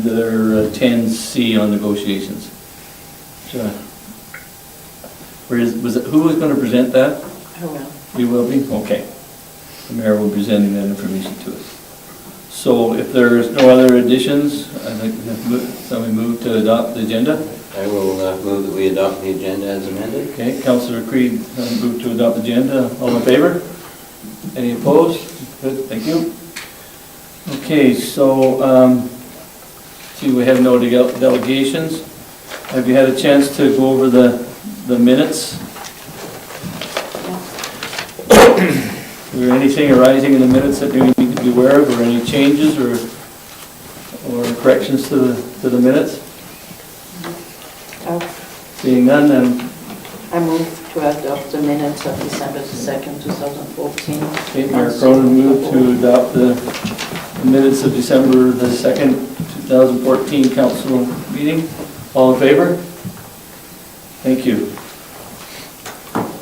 Their 10C on negotiations. Who was going to present that? I will. You will be? Okay. The mayor will be presenting that information to us. So if there's no other additions, I'd like to have somebody move to adopt the agenda. I will move that we adopt the agenda as amended. Okay, Councillor Creed moved to adopt the agenda. All in favor? Any opposed? Good, thank you. Okay, so see, we have no delegations. Have you had a chance to go over the minutes? Is there anything arising in the minutes that we need to be aware of, or any changes or corrections to the minutes? Seeing none, then I move to adopt the minutes of December 2nd, 2014. okay, Mayor Kronen moved to adopt the minutes of December the 2nd, 2014 council meeting. All in favor? Thank you.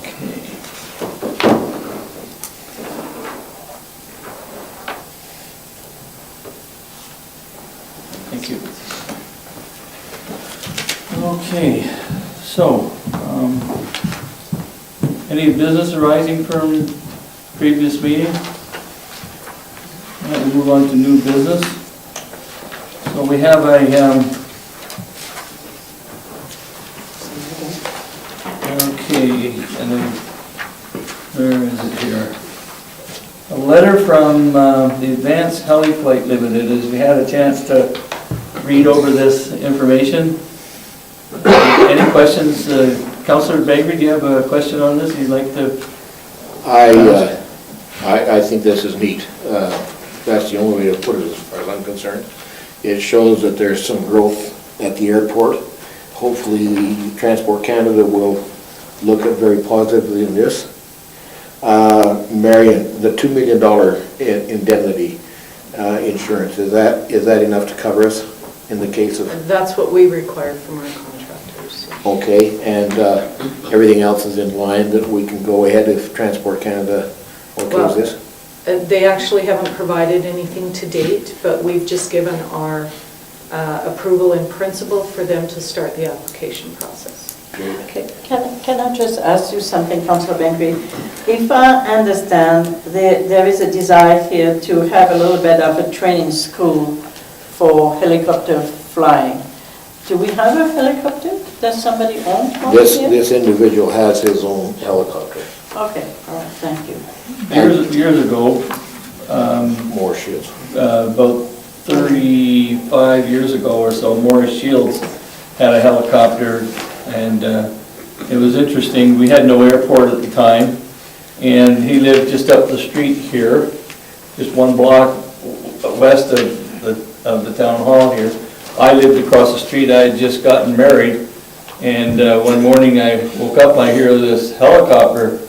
Okay. Thank you. Okay, so any business arising from previous meeting? We'll move on to new business. So we have a okay, and then where is it here? A letter from the Advanced Heli Flight Limited. As we had a chance to read over this information. Any questions? Councillor Bengry, do you have a question on this you'd like to? I think this is neat. That's the only way to put it as far as I'm concerned. It shows that there's some growth at the airport. Hopefully the Transport Canada will look at very positively in this. Marian, the $2 million indemnity insurance, is that enough to cover us in the case of? That's what we require from our contractors. Okay, and everything else is in line that we can go ahead if Transport Canada okays this? They actually haven't provided anything to date, but we've just given our approval in principle for them to start the application process. Okay. Can I just ask you something, Councillor Bengry? If I understand, there is a desire here to have a little bit of a training school for helicopter flying. Do we have a helicopter? Does somebody own one here? This individual has his own helicopter. Okay, all right, thank you. Years ago, More shields. about 35 years ago or so, Morris Shields had a helicopter, and it was interesting. We had no airport at the time, and he lived just up the street here, just one block west of the town hall here. I lived across the street. I had just gotten married, and one morning I woke up and I hear this helicopter,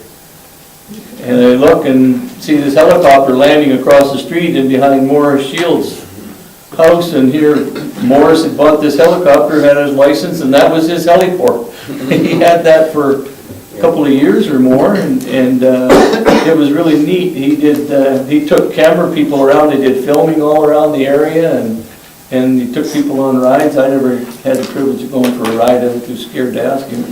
and I look and see this helicopter landing across the street and behind Morris Shields' house, and here Morris had bought this helicopter, had his license, and that was his heliport. He had that for a couple of years or more, and it was really neat. He took camera people around. He did filming all around the area, and he took people on rides. I never had the privilege of going for a ride. I was too scared to ask him.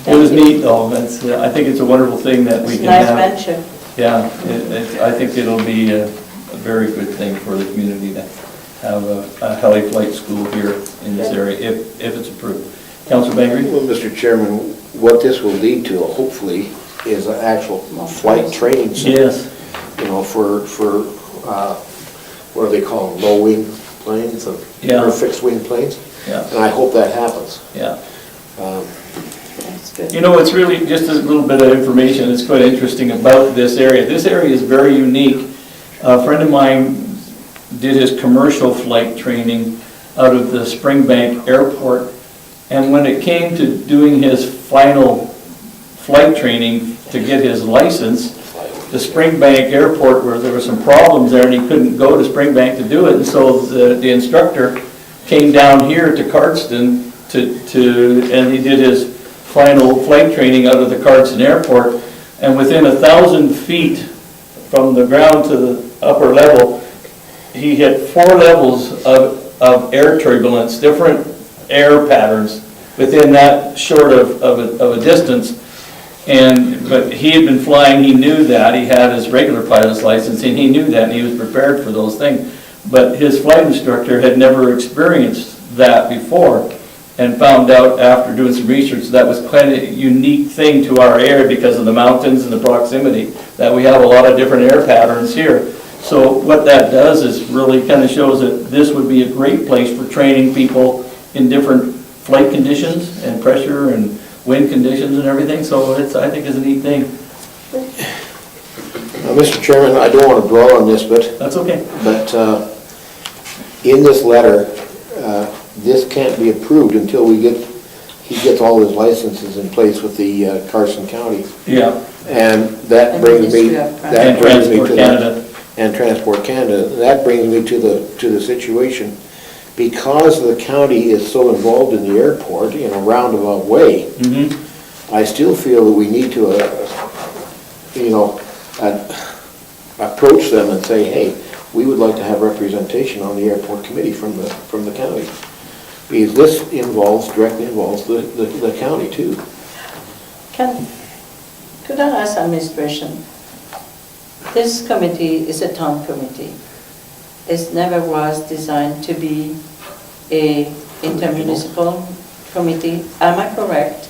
It was neat, though. I think it's a wonderful thing that we can have. Nice venture. Yeah, I think it'll be a very good thing for the community to have a heli flight school here in this area, if it's approved. Councillor Bengry? Well, Mr. Chairman, what this will lead to, hopefully, is an actual flight training center. Yes. You know, for what do they call them, low wing planes, or fixed wing planes? Yeah. And I hope that happens. Yeah. That's good. You know, it's really just a little bit of information that's quite interesting about this area. This area is very unique. A friend of mine did his commercial flight training out of the Springbank Airport, and when it came to doing his final flight training to get his license, the Springbank Airport, where there were some problems there and he couldn't go to Springbank to do it, and so the instructor came down here to Cardston and he did his final flight training out of the Carlson Airport, and within 1,000 feet from the ground to the upper level, he hit 4 levels of air turbulence, different air patterns within that short of a distance. But he had been flying, he knew that, he had his regular pilot's license, and he knew that, and he was prepared for those things. But his flight instructor had never experienced that before, and found out after doing some research that was quite a unique thing to our area because of the mountains and the proximity, that we have a lot of different air patterns here. So what that does is really kind of shows that this would be a great place for training people in different flight conditions and pressure and wind conditions and everything, so I think it's a neat thing. Now, Mr. Chairman, I don't want to dwell on this, but That's okay. In this letter, this can't be approved until he gets all his licenses in place with the Carson County. Yeah. And that brings me, And Transport Canada. and Transport Canada. That brings me to the situation, because the county is so involved in the airport in a roundabout way, I still feel that we need to, approach them and say, hey, we would like to have representation on the airport committee from the county. Because this directly involves the county too. Could I ask administration, this committee is a town committee. It never was designed to be a intermunicipal committee. Am I correct?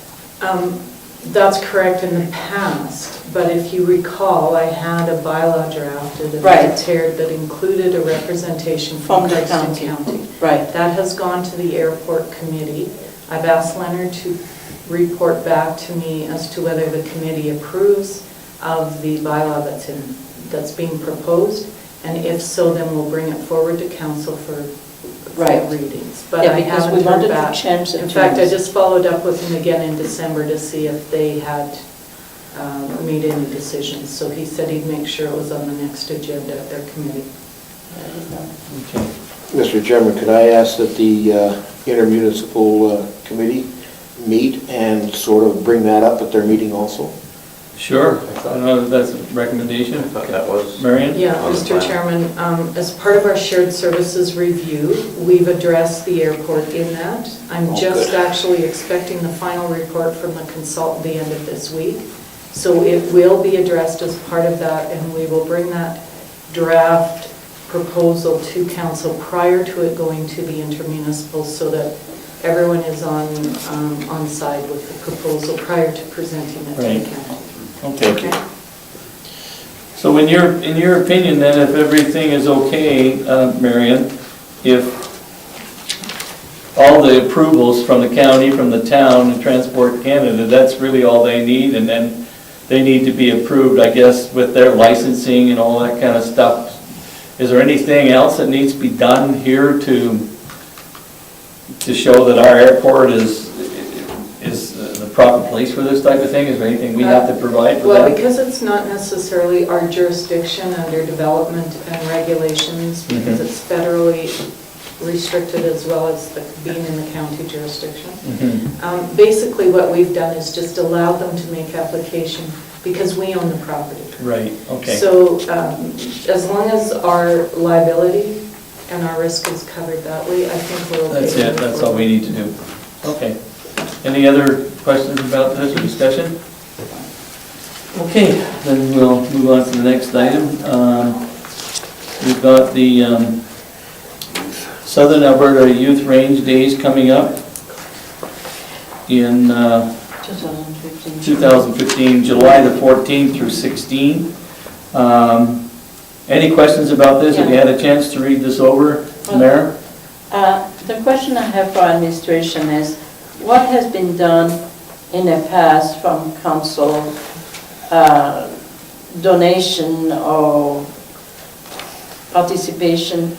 That's correct in the past, but if you recall, I had a bylaw drafted and Right. prepared that included a representation From from the Cardston county. County. Right. That has gone to the airport committee. I've asked Leonard to report back to me as to whether the committee approves of the bylaw that's being proposed, and if so, then we'll bring it forward to council for Right. readings. But Yeah, I because we haven't wanted heard to back. change the In fact, I terms. just followed up with him again in December to see if they had made any decisions. So he said he'd make sure it was on the next agenda of their committee. Okay. Mr. Chairman, could I ask that the intermunicipal committee meet and sort of bring that up at their meeting also? Sure. I don't know if that's a recommendation. I thought that was. Marian? Yeah, On the Mr. plan. Chairman, as part of our shared services review, we've addressed the airport in that. I'm Oh, just good. actually expecting the final report from the consultant the end of this week. So it will be addressed as part of that, and we will bring that draft proposal to council prior to it going to the intermunicipal, so that everyone is on side with the proposal prior to presenting it to Right. the county. Okay. So in your opinion then, if everything is okay, Marian, if all the approvals from the county, from the town, and Transport Canada, that's really all they need, and then they need to be approved, I guess, with their licensing and all that kind of stuff. Is there anything else that needs to be done here to show that our airport is the proper place for this type of thing? Is there anything we have to provide for Well, that? because it's not necessarily our jurisdiction under development and regulations, because it's federally restricted as well as being in the county jurisdiction. Basically, what we've done is just allowed them to make application because we own the property. Right, okay. So as long as our liability and our risk is covered that way, I think we're okay. That's it, that's all we need to do. Okay. Any other questions about this or discussion? Okay, then we'll move on to the next item. We've got the Southern Alberta Youth Range Days coming up in 2015, July the 14th through 16. Any questions about this? Have you had a chance to read this over, Mayor? The question I have for administration is, what has been done in the past from council donation or participation?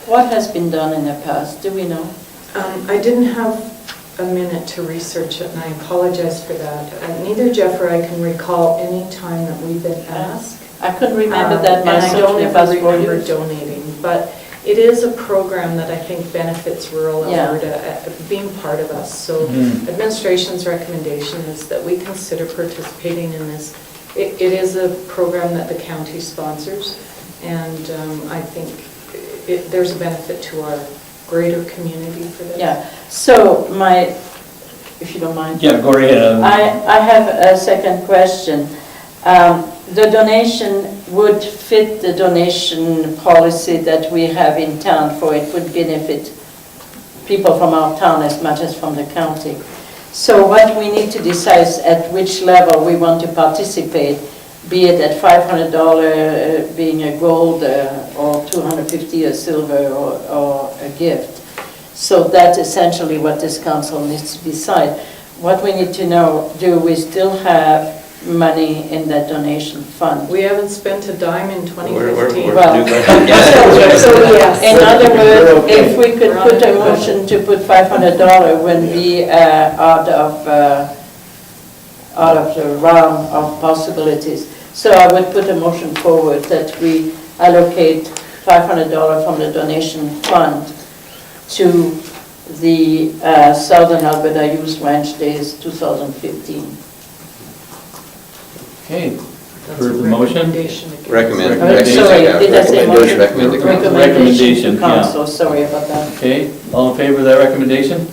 What has been done in the past? Do we know? I didn't have a minute to research it, and I apologize for that. Neither Jeff or I can recall any time that we've been asked. I couldn't remember that And I myself. don't if ever I was for remember you. donating, but it is a program that I think benefits rural Yeah. Alberta, being part of us. So administration's recommendation is that we consider participating in this. It is a program that the county sponsors, and I think there's a benefit to our greater community for this. Yeah, so if you don't mind. Yeah, go ahead. I have a second question. The donation would fit the donation policy that we have in town, for it would benefit people from our town as much as from the county. So what we need to decide is at which level we want to participate, be it at $500 being a gold or $250 a silver or a gift. So that's essentially what this council needs to decide. What we need to know, do we still have money in that donation fund? We haven't spent a dime in 2015. Well, so yes. In other words, if we could put a motion to put $500 when we out of the realm of possibilities. So I would put a motion forward that we allocate $500 from the donation fund to the Southern Alberta Youth Ranch Days 2015. Okay, That's for a the motion? recommendation again. Recommend. Sorry, did I say motion? Recommend the council. Recommendation to yeah. council, sorry about that. Okay, all in favor of that recommendation?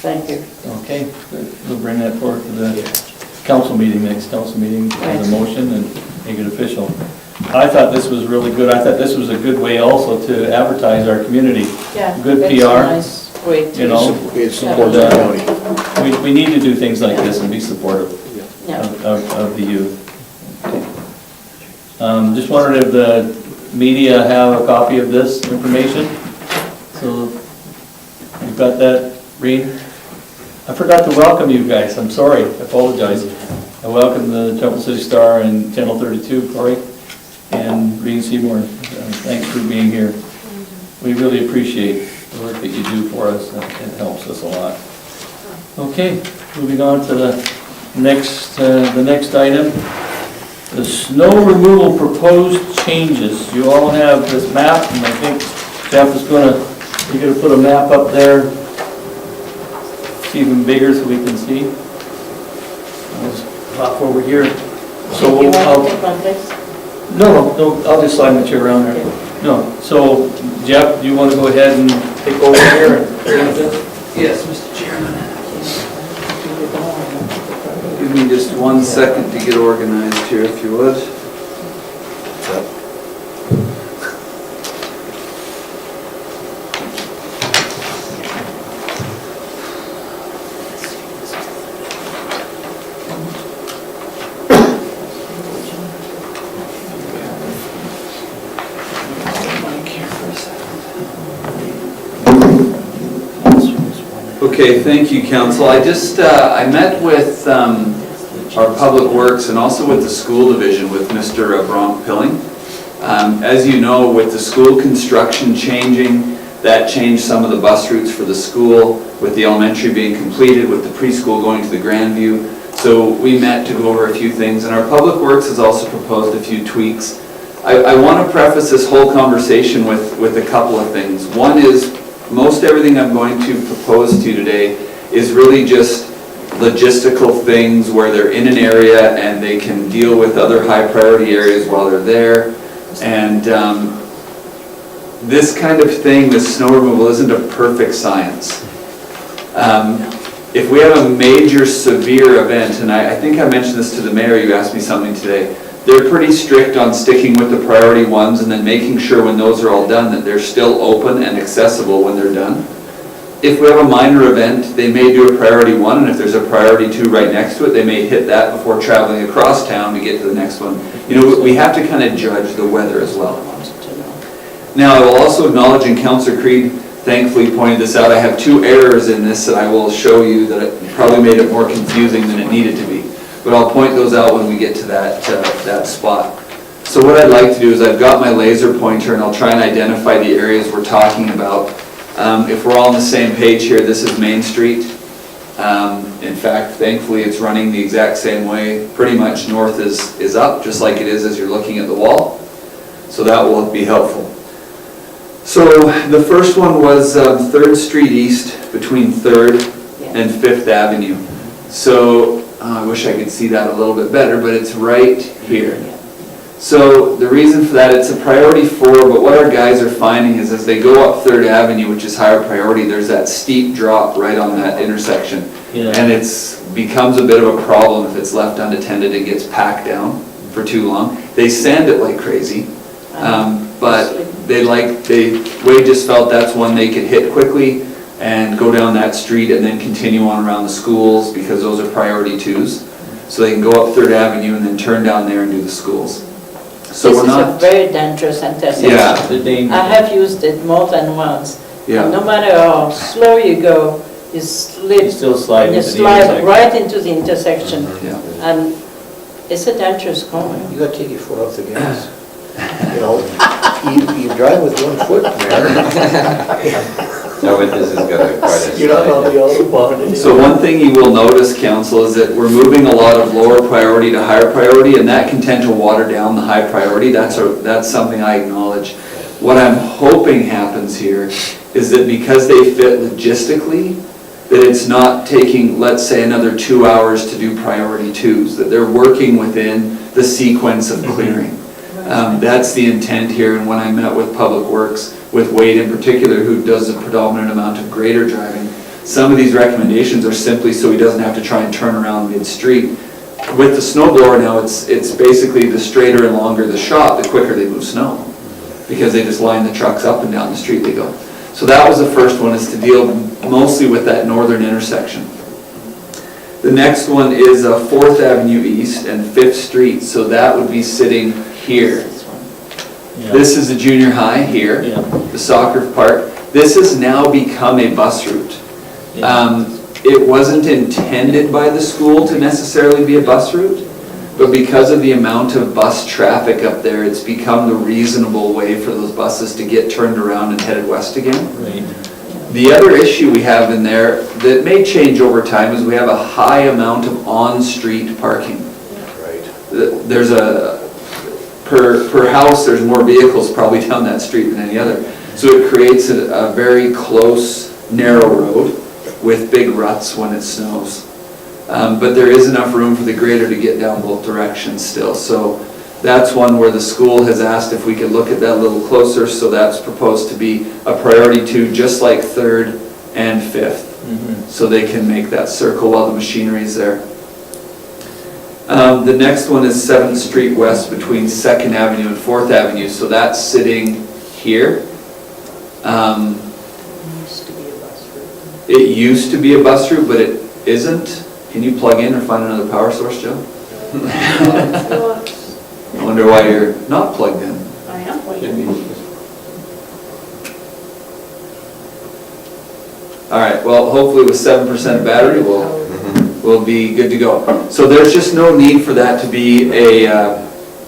Thank you. Okay, good. We'll bring that forward to the council meeting, next council meeting, as a motion and make it official. I thought this was really good. I thought this was a good way also to advertise our community. Yeah. Good that's PR, a nice way to. you know. It supports the county. We need to do things like this and be supportive Yeah. of the youth. Okay. Just wondered if the media have a copy of this information? So, you've got that, Reed? I forgot to welcome you guys, I'm sorry, I apologize. I welcome the Temple City Star and Channel 32, Corey, and Reed Seymour. Thanks for being here. We really appreciate the work that you do for us, it helps us a lot. Okay, moving on to the next item. The snow removal proposed changes. You all have this map, and I think Jeff is you're gonna put a map up there. It's even bigger so we can see. Let's hop over here. So You want I'll- to take one, please? No, I'll just slide my chair around there. No, so Jeff, do you want to go ahead and take over here and present this? Yes, Mr. Chairman. Give me just 1 second to get organized here, if you would. Okay, thank you, Council. I met with our Public Works and also with the School Division with Mr. Bronk Pilling. As you know, with the school construction changing, that changed some of the bus routes for the school, with the elementary being completed, with the preschool going to the Grandview. So we met to go over a few things, and our Public Works has also proposed a few tweaks. I want to preface this whole conversation with a couple of things. One is, most everything I'm going to propose to you today is really just logistical things where they're in an area and they can deal with other high priority areas while they're there. And this kind of thing, this snow removal, isn't a perfect science. If we have a major severe event, and I think I mentioned this to the mayor, you asked me something today, they're pretty strict on sticking with the priority ones and then making sure when those are all done that they're still open and accessible when they're done. If we have a minor event, they may do a priority 1, and if there's a priority 2 right next to it, they may hit that before traveling across town to get to the next one. You know, we have to kind of judge the weather as well. Now, I will also acknowledge, and Councillor Creed thankfully pointed this out, I have 2 errors in this that I will show you that it probably made it more confusing than it needed to be. But I'll point those out when we get to that spot. So what I'd like to do is I've got my laser pointer and I'll try and identify the areas we're talking about. If we're all on the same page here, this is Main Street. In fact, thankfully it's running the exact same way. Pretty much north is up, just like it is as you're looking at the wall. So that will be helpful. So the first one was 3rd Street East between 3rd and 5th Avenue. So I wish I could see that a little bit better, but it's right here. So the reason for that, it's a priority 4, but what our guys are finding is as they go up 3rd Avenue, which is higher priority, there's that steep drop right on that intersection. Yeah. And becomes a bit of a problem if it's left unattended and gets packed down for too long. They sand it like crazy, but Wade just felt that's one they could hit quickly and go down that street and then continue on around the schools because those are priority 2s. So they can go up 3rd Avenue and then turn down there and do the schools. So This we're is a not, very dangerous intersection. Yeah. The danger. I have used it more than once. Yeah. And no matter how slow you go, you slip. You still slide and you into the slide intersection. right into the intersection. yeah. And it's a dangerous corner. You gotta take your foot off the gas. You know, you drive with one foot, man. No, but this is gonna quite a. You're not on the autobahn. So one thing you will notice, council, is that we're moving a lot of lower priority to higher priority, and that can tend to water down the high priority. That's something I acknowledge. What I'm hoping happens here is that because they fit logistically, that it's not taking, let's say, another 2 hours to do priority 2s, that they're working within the sequence of clearing. That's the intent here, and when I met with Public Works, with Wade in particular, who does a predominant amount of grader driving, some of these recommendations are simply so he doesn't have to try and turn around mid-street. With the snow blower now, it's basically the straighter and longer the shot, the quicker they move snow, because they just line the trucks up and down the street they go. So that was the first one, is to deal mostly with that northern intersection. The next one is 4th Avenue East and 5th Street, so that would be sitting here. Yeah. This is the junior high here, Yeah. the soccer park. This has now become a bus route. Yeah. It wasn't intended by the school to necessarily be a bus route, but because of the amount of bus traffic up there, it's become the reasonable way for those buses to get turned around and headed west again. Right. The other issue we have in there that may change over time is we have a high amount of on-street parking. Right. There's per house, there's more vehicles probably down that street than any other. So it creates a very close, narrow road with big ruts when it snows. But there is enough room for the grader to get down both directions still. So that's one where the school has asked if we could look at that a little closer. So that's proposed to be a priority 2, just like 3rd and 5th. So they can make that circle while the machinery's there. The next one is 7th Street West between 2nd Avenue and 4th Avenue. So that's sitting here. It used to be a bus route, but it isn't. Can you plug in or find another power source, Joe? I wonder why you're not plugged in. I am. All right, well, hopefully with 7% battery, we'll be good to go. So there's just no need for that to be a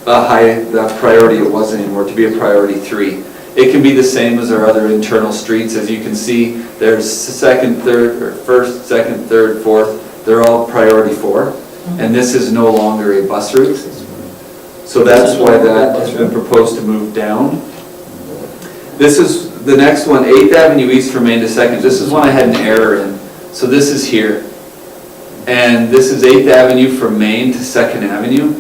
high priority it was anymore, to be a priority 3. It can be the same as our other internal streets. As you can see, there's 2nd, 3rd, or 1st, 2nd, 3rd, 4th. They're all priority 4. And this is no longer a bus route. So that's why that has been proposed to move down. This is the next one, 8th Avenue East from Main to 2nd. This is one I had an error in. So this is here. And this is 8th Avenue from Main to 2nd Avenue.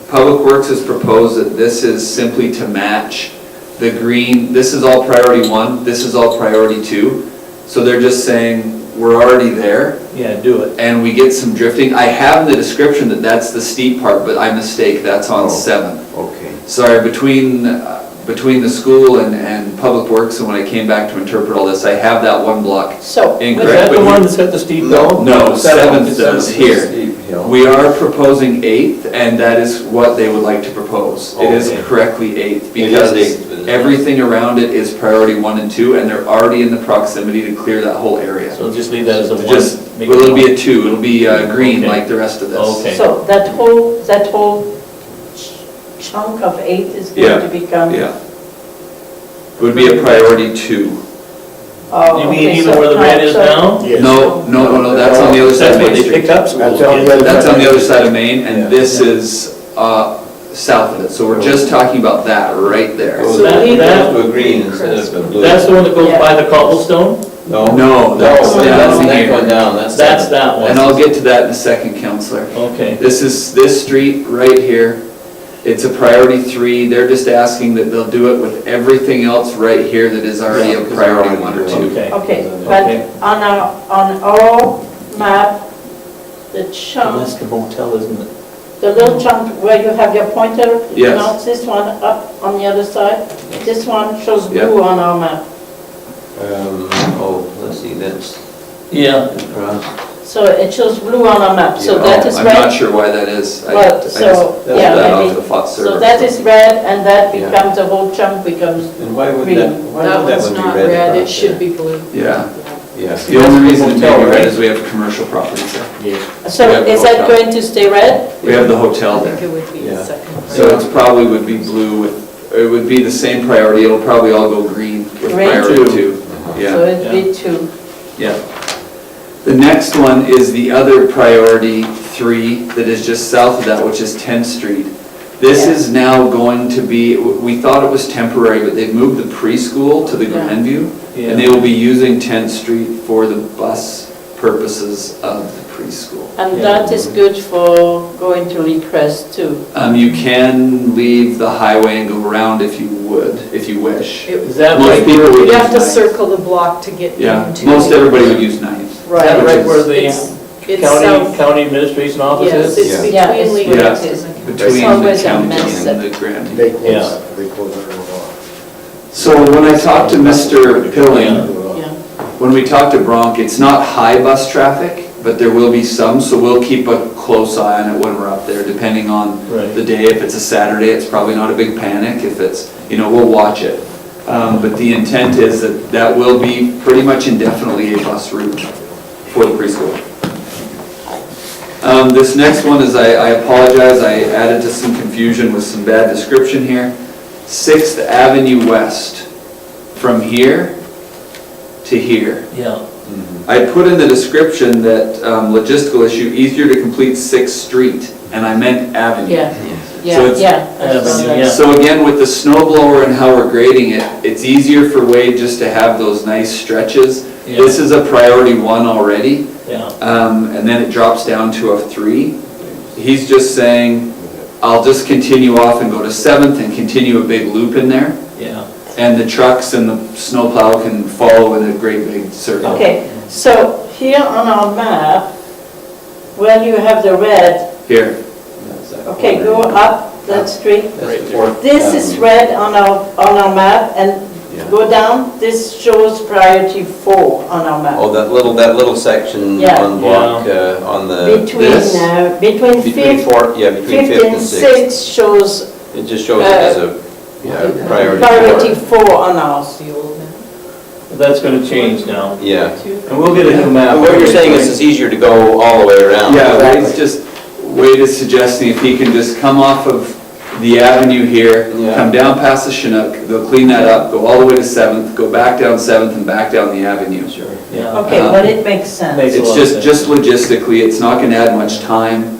Public Works has proposed that this is simply to match the green. This is all priority 1, this is all priority 2. So they're just saying, we're already there. Yeah, do it. And we get some drifting. I have in the description that that's the steep part, but I mistake, that's on 7. Okay. Sorry, between the school and Public Works, and when I came back to interpret all this, I have that one block So, Is incorrect. that the but one that's got the steep hill? No, 7th does here. Steep hill. We are proposing 8th, and that is what they would like to propose. It is Okay. correctly 8th, It is because 8th, but it's- everything around it is priority 1 and 2, and they're already in the proximity to clear that whole area. So just leave that as a 1. Just, Make well, it it'll be one. a 2, it'll be green Okay. like the rest of this. Okay. so that whole chunk of 8 is Yeah, going to become. Yeah. It would be a priority 2. Oh, You mean okay, even so- where the red is so- now? Yes. No, that's on the other side That's of what Main they Street. pick up schools. That's on the yeah. other That's on the other side of Main, Yeah. and this is south of it. So we're just talking about that right there. So So that leave goes that- to a green instead of a blue. That's the one that goes Yeah. by the cobblestone? No, No, that's that's down the next here. one down, That's that's. that one. And I'll get to that in a second, Councillor. Okay. This is this street right here, It's a priority 3. They're just asking that they'll do it with everything else right here that is already a priority 1 or 2. Okay. Okay, Okay. but on our map, the chunk, That's the motel, isn't it? the little chunk where you have your pointer, Yes. not this one up on the other side, this one shows Yeah. blue on our map. Let's see, that's Yeah, across. So it shows blue on our map, so that is I'm not red. sure why that is. I Well, just so, pulled yeah, that off maybe. the FOT server. So that is red, and that Yeah. becomes, the whole chunk becomes And why would green. that, why That would that one's one not be red red, it across should there? be blue. Yeah. Yeah. The only reason it may Hotel, be red right? is we have commercial properties there. Yes. So We have is the that hotel. going to stay red? We have the hotel I there. think it would be the Yeah. second. So it's probably would be blue with, it would be the same priority, it'll probably all go green with Green. priority 2. So Yeah, it'd be two. yeah. The next one is the other priority 3 that is just south of that, which is 10th Street. This Yeah. is now going to be, we thought it was temporary, but they've moved the preschool to the Yeah. Grandview. yeah. And they will be using 10th Street for the bus purposes of the preschool. And Yeah. that is good for going to Lee Crest too. You can leave the highway and go around if you would, if you wish. Is that Most right? people would You'd use have to ninth. circle the block to get Yeah, into. most everybody would use 9th. Is that Which right is- where the It's county south, administration office yes, is? it's Yeah. Yeah, between it's Lee where Crest it is. and Between the always a county mess. and the Grandview. They close, Yeah. they close that road off. So when I talked to Mr. Pilling, Yeah. when we talked to Bronk, it's not high bus traffic, but there will be some, so we'll keep a close eye on it when we're up there, depending on Right. the day. If it's a Saturday, it's probably not a big panic. If it's, we'll watch it. But the intent is that that will be pretty much indefinitely a bus route for the preschool. This next one is, I apologize, I added to some confusion with some bad description here. 6th Avenue West, from here to here. Yeah, I put in the description that logistical issue, easier to complete 6th Street, and I meant Avenue. Yeah, So yeah, it's- yeah. I saw Avenue, that. yeah. So again, with the snow blower and how we're grading it, it's easier for Wade just to have those nice stretches. Yeah. This is a priority 1 already, yeah, and then it drops down to a 3. He's just saying, I'll just continue off and go to 7th and continue a big loop in there, yeah. and the trucks and the snowplow can follow in a great big circle. Okay, so here on our map, where you have the red, Here, okay, go up that street. That's the fourth. This is red on our map, and Yeah. go down, this shows priority 4 on our Oh, map. that little section Yeah. on block, on the. Between, this? between Between 5th, fourth, yeah, between 5th fifth and and sixth. 6th shows It just shows it as a, priority. priority four. 4 on ours. the old man. That's gonna change now. Yeah. And we'll get a new map. But what you're saying is it's easier to go all the way around. yeah, Wade is suggesting if he can just come off of the avenue here, Yeah. come down past the Chinook, they'll clean that up, go all the way to 7th, go back down 7th and back down the avenue. Sure. Yeah. Okay, but it makes sense. Makes- It's just logistically, it's not gonna add much time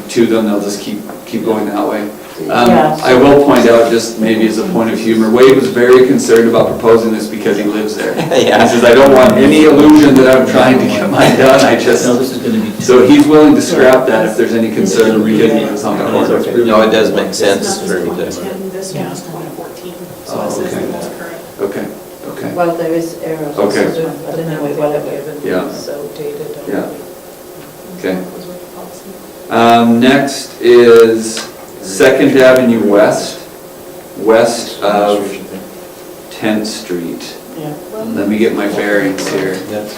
to them, they'll just keep going that way. Yeah. I will point out, just maybe as a point of humor, Wade was very concerned about proposing this because he lives there. Yeah. He says, I don't want any illusion that I'm trying to get mine done, I just, No, this is gonna be. so he's willing to scrap that if there's any concern because he lives on the corner. No, it does make sense for me to. This one's 2014, so Oh, this is okay. the most current. Okay, okay. Well, there is errors. Okay. But anyway, whatever. Yeah. So dated. Yeah. Okay. That was with the policy. Next is 2nd Avenue West, west of 10th Street. Yeah. Let me get my bearings here. That's,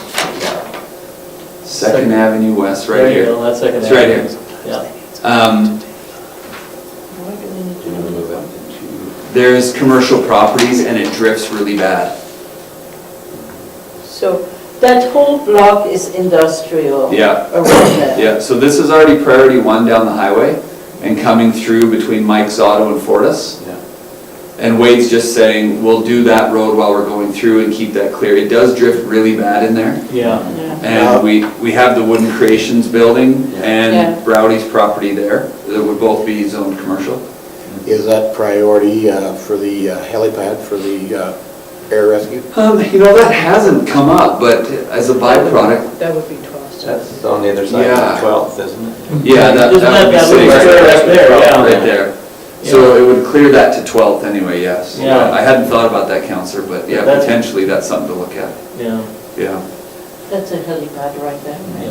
2nd Avenue West, right There you here. go, that's second. It's right avenue. here. Yeah. There's commercial properties and it drifts really bad. So that whole block is industrial. Yeah. Around there. Yeah, so this is already priority 1 down the highway and coming through between Mike's Auto and Fortis. yeah. And Wade's just saying, we'll do that road while we're going through and keep that clear. It does drift really bad in there. Yeah, Yeah. And we have the Wooden Creations building Yeah. and Browdy's property there. That would both be zoned commercial. Is that priority for the helipad, for the air rescue? That hasn't come up, but as a byproduct, That would be 12th. That's on the other side Yeah. of the 12th, isn't it? yeah, that Isn't would be that sitting little right square up there? Yeah. Right there. So it would clear that to 12th anyway, yes. Yeah. I hadn't thought about that, Councillor, but yeah, That's- potentially that's something to look at, Yeah, yeah. That's a helipad right there. right?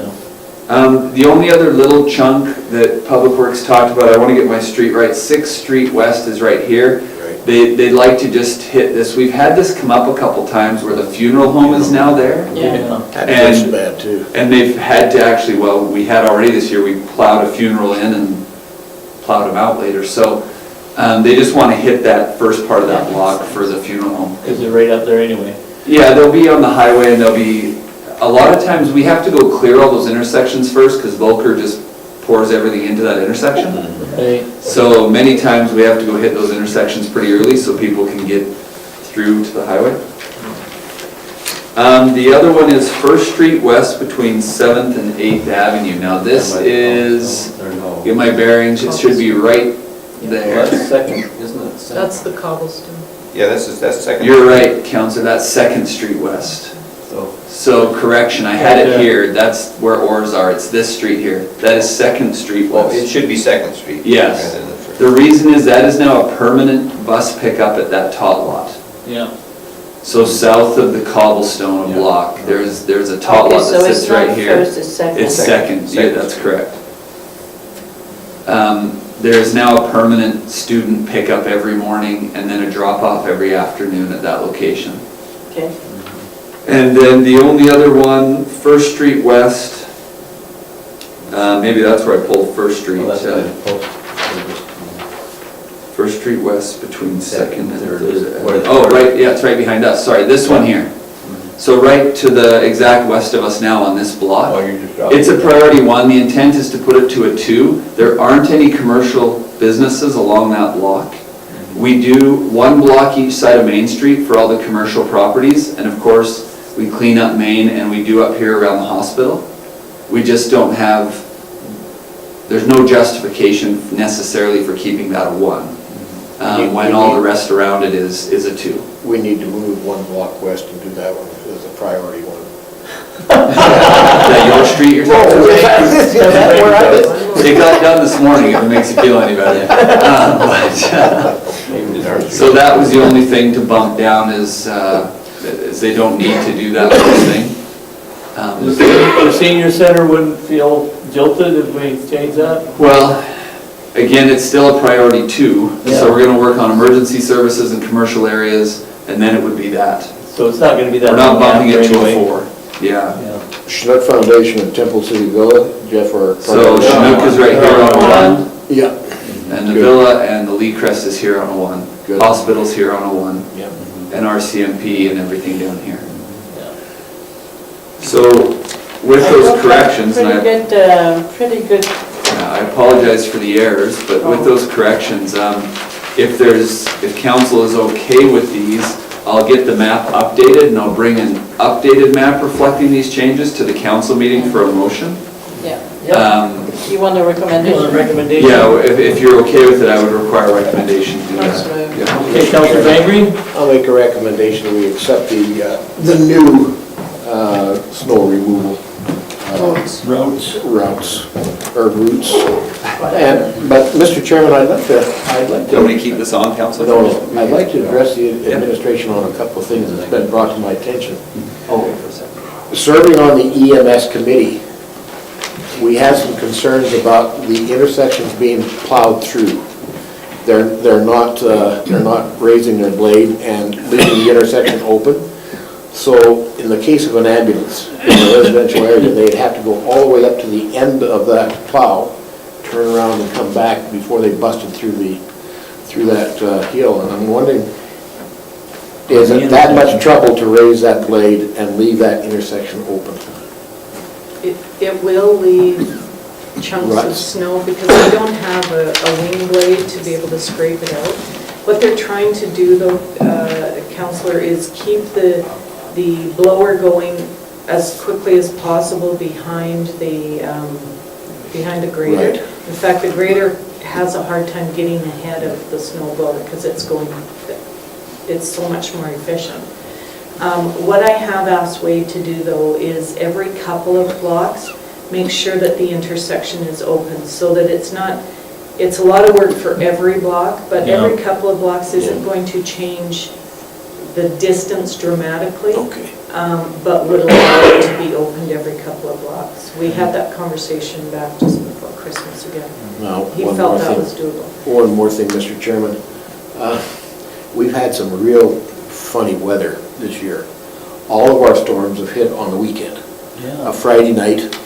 yeah. The only other little chunk that Public Works talked about, I want to get my street right, 6th Street West is right here. Right. They'd like to just hit this, we've had this come up a couple times where the funeral home is now there. Yeah. That's bad too. And they've had to actually, well, we had already this year, we plowed a funeral in and plowed them out later. So they just want to hit that first part of that block for the funeral home. Because they're right up there anyway. Yeah, they'll be on the highway and they'll be, a lot of times we have to go clear all those intersections first because Volker just pours everything into that intersection. Right. So many times we have to go hit those intersections pretty early so people can get through to the highway. The other one is First Street West between 7th and 8th Avenue. Now this is, get my bearings, it should be right Well, there. that's second. Isn't it? That's the cobblestone. Yeah, that's second. You're right, Councillor, that's 2nd Street West. So correction, I had it here, that's where oars are, it's this street here. That is 2nd Street Well, it West. should be Second Street. Yes. rather than First. The reason is that is now a permanent bus pickup at that tot lot. Yeah. So south of the cobblestone block, there's a tot Okay, lot so that it's sits not right here. first, it's second. It's second, yeah, that's correct. There is now a permanent student pickup every morning and then a drop-off every afternoon at that location. Okay. And then the only other one, First Street West, maybe that's where I pulled First Street. First Street West between Second and Third. Oh, right, yeah, it's right behind us, sorry, this one here. So right to the exact west of us now on this block. It's a priority 1, the intent is to put it to a 2. There aren't any commercial businesses along that block. We do 1 block each side of Main Street for all the commercial properties, and of course, we clean up Main and we do up here around the hospital. We just don't have, there's no justification necessarily for keeping that a 1, when all the rest around it is a 2. We need to move 1 block west and do that one as a priority one. Is that your street you're talking about? It got done this morning, if it makes you feel any better. So that was the only thing to bump down is they don't need to do that whole thing. The senior center wouldn't feel jilted if we change that? Well, again, it's still a priority 2, Yeah. so we're gonna work on emergency services and commercial areas, and then it would be that. So it's not gonna be that We're not long bumping after it to a anyway. 4, yeah. Yeah. Chinook Foundation and Temple City Villa, Jeff, are. So Chinook is right here on a 1, Yeah. and the Good. Villa and the Lee Crest is here on a 1. Good. Hospital's here on a 1. Yeah. And RCMP and everything down here. Yeah. So with those corrections, and Pretty good, I apologize for the errors, but with those corrections, if council is okay with these, I'll get the map updated and I'll bring an updated map reflecting these changes to the council meeting for a motion. yeah. Yeah. You want a recommendation? Any recommendation? Yeah, if you're okay with it, I would require a recommendation to do that. Councillor. Yeah. Okay, Councillor Bengry? I'll make a recommendation that we accept the new snow removal Roads. Roads. routes. But, Mr. Chairman, I'd like Do you want me to keep this on, council? I'd like to address the administration on a couple of things that's been brought to my attention. Oh, wait for a second. Serving on the EMS committee, we had some concerns about the intersections being plowed through. They're not raising their blade and leaving the intersection open. So in the case of an ambulance in a residential area, they'd have to go all the way up to the end of that plow, turn around and come back before they busted through that hill. And I'm wondering, is it that much trouble to raise that blade and leave that intersection open? It will leave chunks of Ruts. snow because we don't have a wing blade to be able to scrape it out. What they're trying to do though, Councillor, is keep the blower going as quickly as possible behind the grader. Right. In fact, the grader has a hard time getting ahead of the snow blower because it's so much more efficient. What I have asked Wade to do though is every couple of blocks, make sure that the intersection is open so that it's not it's a lot of work for every block, but Yeah. every couple of blocks isn't going to change the distance dramatically. Okay. But would allow it to be opened every couple of blocks. We had that conversation back just before Christmas again. Now, He one felt more that thing. was doable. One more thing, Mr. Chairman. We've had some real funny weather this year. All of our storms have hit on the weekend, a Friday night,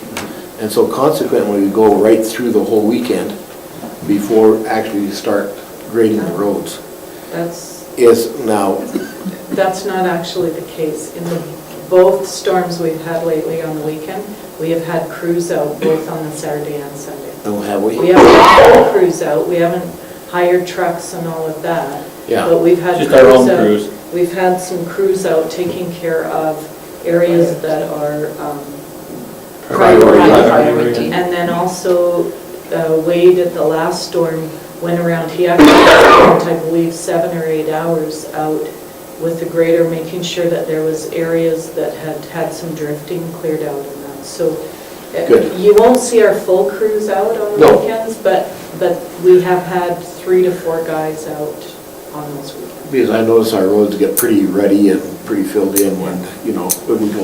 and so consequently, we go right through the whole weekend before actually start grading the roads. That's not actually the case. In both storms we've had lately on the weekend, we have had crews out both on the Saturday and Sunday. Oh, have we? We haven't had crews out, we haven't hired trucks and all of that. Yeah. But we've had Just our own crews out. crews. We've had some crews out taking care of areas that are priority. And then also Wade at the last storm went around, he actually spent, I believe, 7 or 8 hours out with the grader, making sure that there was areas that had some drifting cleared out and that. So Good. you won't see our full crews out on the No. weekends, but we have had 3 to 4 guys out on those weekends. Because I notice our roads get pretty ruddy and pretty filled in when we go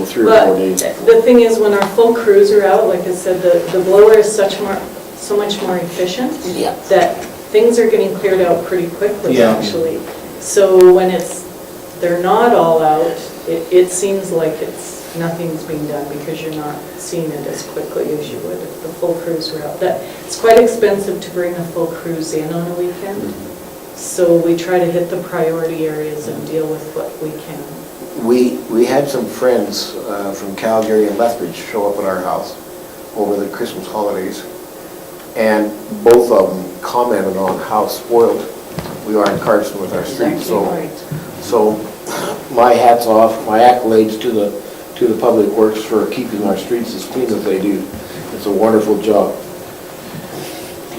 3 or 4 days. But the thing is, when our full crews are out, like I said, the blower is so much more efficient Yeah. that things are getting cleared out pretty quickly, Yeah. actually. So when they're not all out, it seems like nothing's being done because you're not seeing it as quickly as you would if the full crews were out. It's quite expensive to bring the full crews in on a weekend. So we try to hit the priority areas and deal with what we can. We had some friends from Calgary and Lethbridge show up at our house over the Christmas holidays, and both of them commented on how spoiled we are in Cardston with our streets. So my hat's off, my accolades to the Public Works for keeping our streets as clean as they do. It's a wonderful job.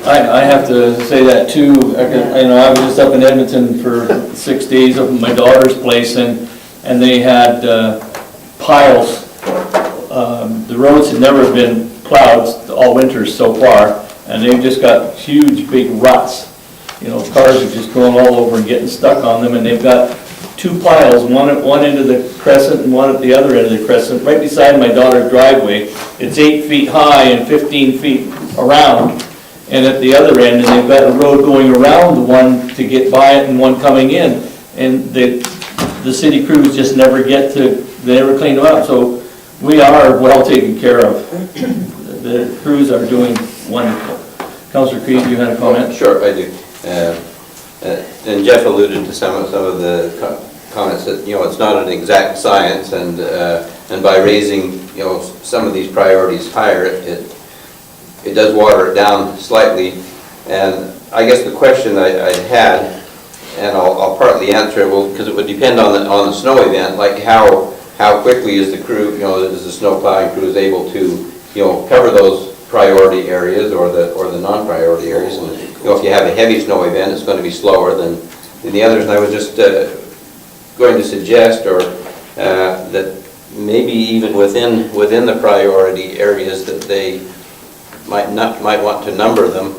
I have to say that too. I was just up in Edmonton for 6 days up at my daughter's place, and they had piles. The roads had never been plowed all winter so far, and they've just got huge, big ruts. Cars are just going all over and getting stuck on them, and they've got 2 piles, one at one end of the crescent and one at the other end of the crescent, right beside my daughter's driveway. It's 8 feet high and 15 feet around. And at the other end, and they've got a road going around the one to get by it and one coming in. And the city crews just never they never clean them up. So we are well taken care of. The crews are doing wonderful. Councillor Creed, you had a comment? Sure, I do. And Jeff alluded to some of the comments that, it's not an exact science, and by raising, some of these priorities higher, it does water it down slightly. And I guess the question I had, and I'll partly answer it, because it would depend on the snow event, like how quickly is the crew, is the snow plowing crew is able to, cover those priority areas or the non-priority areas. And if you have a heavy snow event, it's going to be slower than the others. And I was just going to suggest, that maybe even within the priority areas, that they might want to number them,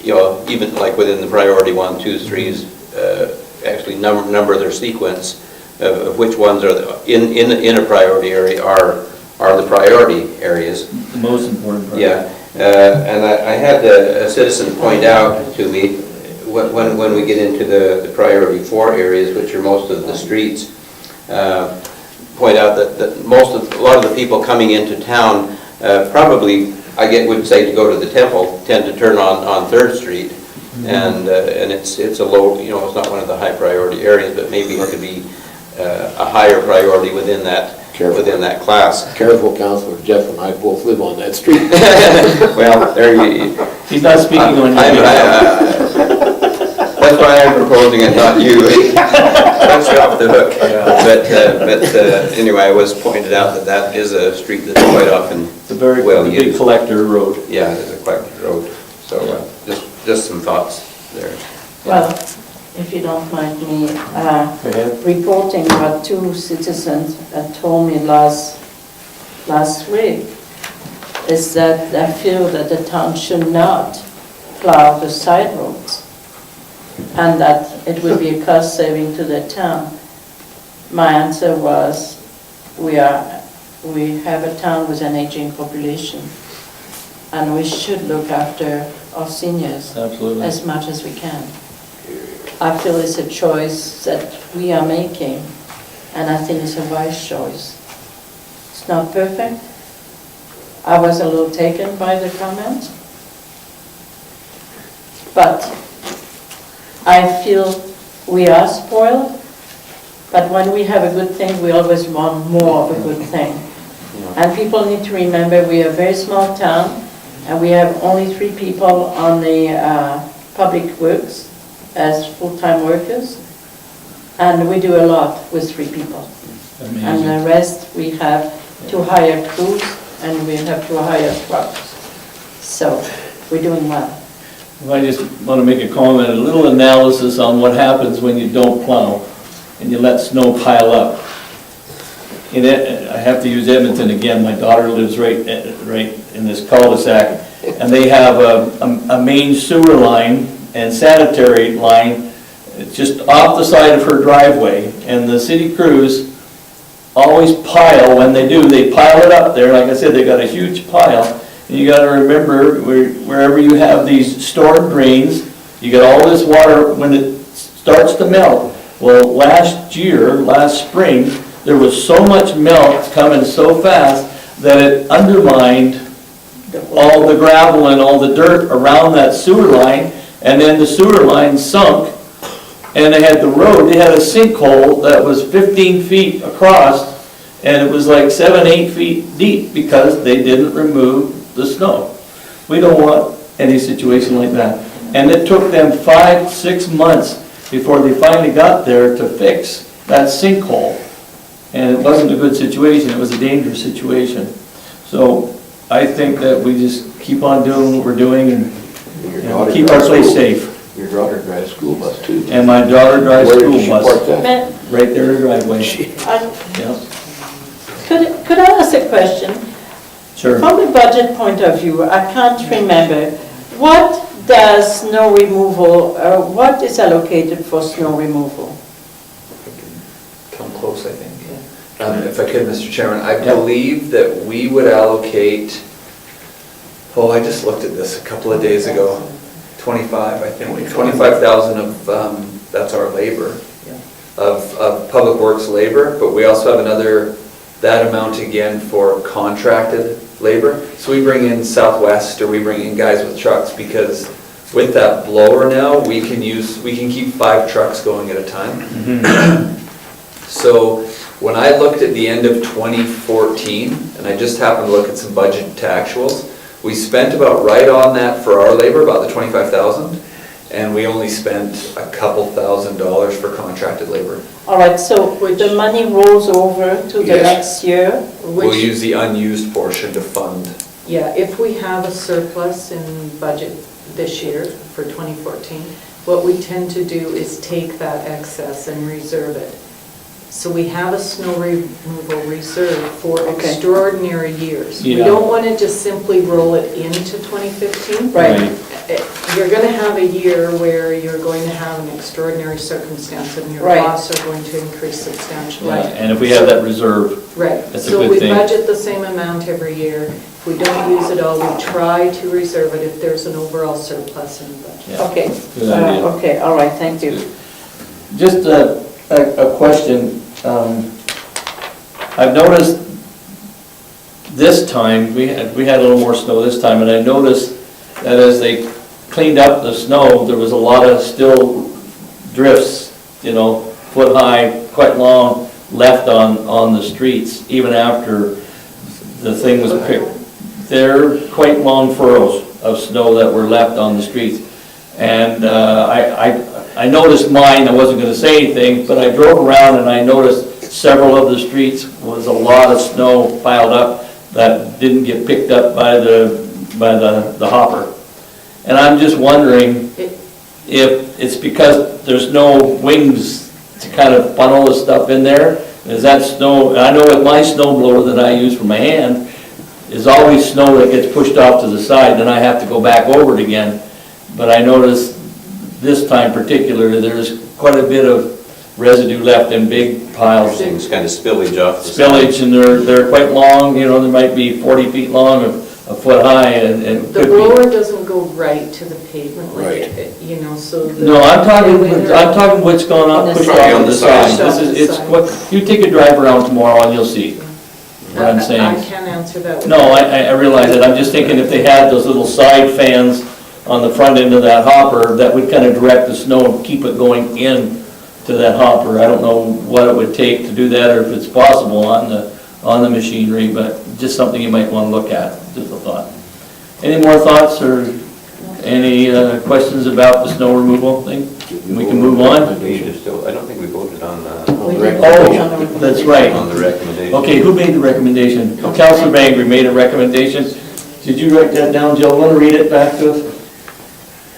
even like within the priority 1, 2, 3s, actually number their sequence of which ones are in a priority area are the priority areas. The most important part. Yeah, and I had a citizen point out to me when we get into the priority 4 areas, which are most of the streets, point out that a lot of the people coming into town probably, would say to go to the temple, tend to turn on 3rd Street, and it's a low, it's not one of the high priority areas, but maybe it could be a higher priority within that class. Careful, Councillor. Jeff and I both live on that street. Well, there you. He's not speaking on you. That's why I'm proposing it, not you. That's you off the hook. But anyway, I was pointed out that is a street that's quite often It's a very big collector road. Yeah, it's a collector road. So just some thoughts there. Well, if you don't mind me reporting what 2 citizens told me last week, is that I feel that the town should not plow the side roads, and that it would be a cost saving to the town. My answer was, we have a town with an aging population, and we should look after our seniors Absolutely. as much as we can. I feel it's a choice that we are making, and I think it's a wise choice. It's not perfect. I was a little taken by the comments, but I feel we are spoiled, but when we have a good thing, we always want more of a good thing. And people need to remember we are a very small town, and we have only 3 people on the public works as full-time workers, and we do a lot with 3 people. And Amazing. the rest, we have to hire crews, and we have to hire trucks. So we're doing well. I just want to make a comment, a little analysis on what happens when you don't plow and you let snow pile up. I have to use Edmonton again, my daughter lives right in this cul-de-sac, and they have a main sewer line and sanitary line just off the side of her driveway, and the city crews always pile, when they do, they pile it up there. Like I said, they got a huge pile. And you got to remember, wherever you have these stored drains, you get all this water when it starts to melt. Well, last spring, there was so much melt coming so fast that it undermined all the gravel and all the dirt around that sewer line, and then the sewer line sunk, and they had a sinkhole that was 15 feet across, and it was like 7-8 feet deep because they didn't remove the snow. We don't want any situation like that. And it took them 5-6 months before they finally got there to fix that sinkhole. And it wasn't a good situation, it was a dangerous situation. So I think that we just keep on doing what we're doing and keep our place safe. Your daughter drives school bus too. And my daughter drives Where school does she park bus, that? right there in her driveway. Yeah, Could I ask a question? sure. From a budget point of view, I can't remember, what does snow removal, what is allocated for snow removal? Come close, I think. If I could, Mr. Chairman, I believe that we would allocate, I just looked at this a couple of days ago, 25, I think, 25,000 of, that's our labor, of Public Works labor, but we also have that amount again for contracted labor. So we bring in Southwest, or we bring in guys with trucks, because with that blower now, we can keep 5 trucks going at a time. So when I looked at the end of 2014, and I just happened to look at some budget to actuals, we spent about right on that for our labor, about the 25,000, and we only spent a couple $1,000s for contracted labor. All right, so the money rolls over to the next year? We'll use the unused portion to fund. Yeah, if we have a surplus in budget this year for 2014, what we tend to do is take that excess and reserve it. So we have a snow removal reserve for extraordinary years. We don't want to just simply roll it into 2015. Right. You're going to have a year where you're going to have an extraordinary circumstance and your costs are going to increase substantially. Yeah, and if we have that reserve, Right. that's a So good we thing. budget the same amount every year. If we don't use it all, we try to reserve it if there's an overall surplus in the budget. Yeah, Okay. good idea. Okay, all right, thank you. Just a question. I've noticed this time, we had a little more snow this time, and I noticed that as they cleaned up the snow, there was a lot of still drifts, foot high, quite long, left on the streets, even after the thing was picked. They're quite long furrows of snow that were left on the streets. And I noticed mine, I wasn't going to say anything, but I drove around and I noticed several of the streets was a lot of snow piled up that didn't get picked up by the hopper. And I'm just wondering if it's because there's no wings to kind of funnel the stuff in there. Is that snow, I know with my snow blower that I use for my hand, there's always snow that gets pushed off to the side, then I have to go back over it again. but I noticed this time particularly, there's quite a bit of residue left in big piles. Things kind of spillage off the side. Spillage, and they're quite long, you know, they might be 40 feet long, a foot high, and The could be. blower doesn't go right to the pavement, like, Right. you know, so. No, I'm talking what's going on, pushed off on the side. This is, it's what, you take a drive around tomorrow and you'll see what I'm I saying. can't answer that. with- No, I realize it, I'm just thinking if they had those little side fans on the front end of that hopper, that would kind of direct the snow and keep it going in to that hopper. I don't know what it would take to do that, or if it's possible on the machinery, but just something you might want to look at, just a thought. Any more thoughts or any questions about the snow removal thing? We can move on? We should still, I don't think we voted on We the did Oh, on the that's right. on the recommendation. Okay, who made the recommendation? Councillor Bengry made a recommendation. Did you write that down, Jill? Want to read it back to us?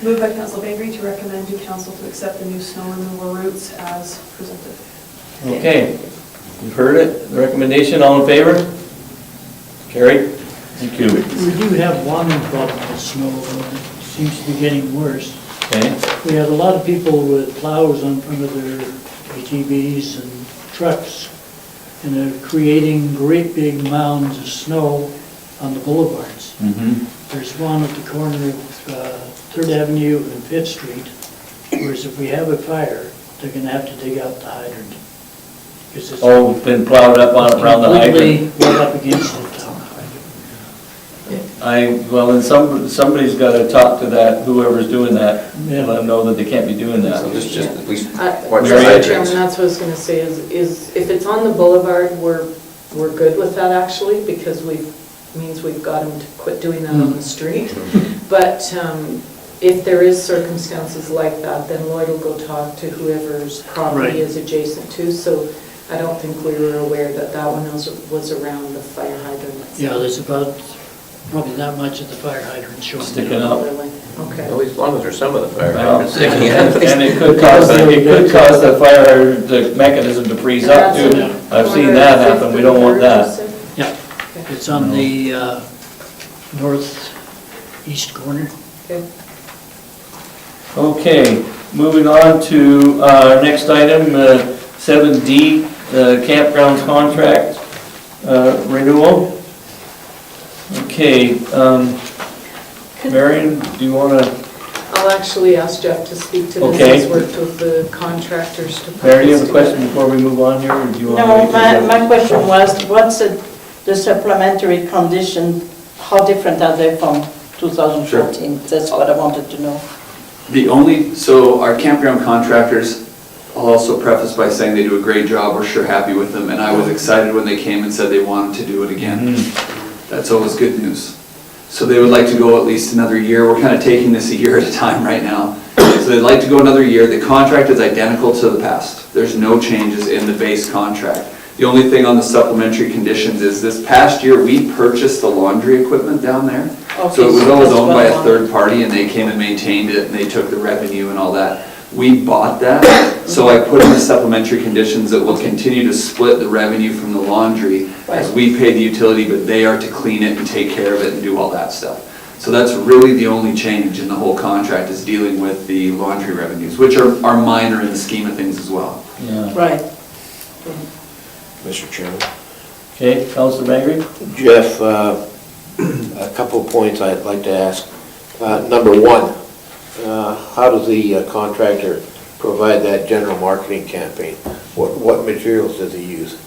Moved by Councillor Bengry to recommend to council to accept the new snow removal routes as presented. Okay, you've heard it, the recommendation, all in favor? Carried? Thank you. We do have one problem with snow, and it seems to be getting worse. Okay, We have a lot of people with plows on front of their ATVs and trucks, and they're creating great big mounds of snow on the boulevards. There's one at the corner of 3rd Avenue and 5th Street, whereas if we have a fire, they're gonna have to dig out the hydrant. 'Cause it's oh, been plowed up on around the hydrant. completely right up against it. Well, then somebody's got to talk to that, whoever's doing that, Yeah. let them know that they can't be doing that. So just at least I- watch the Marian? hydrants. Chairman, that's what I was gonna say, is if it's on the boulevard, we're good with that actually, because means we've got them to quit doing that on the street. But if there is circumstances like that, then Lloyd will go talk to whoever's Right. property is adjacent to, so I don't think we were aware that that one was around the fire hydrant. Yeah, there's about, probably that much of the fire hydrant showing. Sticking up. Really? Okay. Well, as long as there's some of the fire Well, hydrants sticking out. And it could cause the fire hydrant, the mechanism to freeze up too. I've seen that happen, we don't want that. Yeah, it's on the northeast corner. Okay. Okay, moving on to our next item, 7D, campgrounds contract renewal. Okay, Marian, do you want to, I'll actually ask Jeff to speak to this. Okay. He's worked with the contractors to put Marian, you this have a question together. before we move on here, or do you want to? No, my question was, what's the supplementary condition, how different are they from 2014? That's what I wanted to know. So our campground contractors, I'll also preface by saying they do a great job, we're sure happy with them, and I was excited when they came and said they wanted to do it again. That's always good news. So they would like to go at least another year, we're kind of taking this a year at a time right now. So they'd like to go another year, the contract is identical to the past, there's no changes in the base contract. The only thing on the supplementary conditions is this past year, we purchased the laundry equipment down there. So it was always owned by a third party and they came and maintained it and they took the revenue and all that. We bought that, so I put in the supplementary conditions that we'll continue to split the revenue from the laundry as we pay the utility, but they are to clean it and take care of it and do all that stuff. So that's really the only change in the whole contract is dealing with the laundry revenues, which are minor in the scheme of things as well. Yeah, Right. Mr. Chairman. okay, Councillor Bengry? Jeff, a couple of points I'd like to ask. Number one, how does the contractor provide that general marketing campaign? What materials does he use?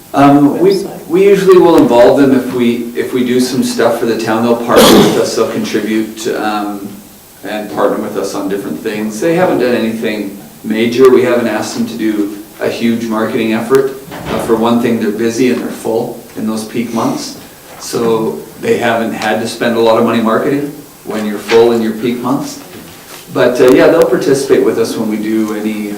We usually will involve them if we do some stuff for the town, they'll partner with us, they'll contribute and partner with us on different things. They haven't done anything major, we haven't asked them to do a huge marketing effort. For one thing, they're busy and they're full in those peak months, so they haven't had to spend a lot of money marketing when you're full in your peak months. But yeah, they'll participate with us when we do any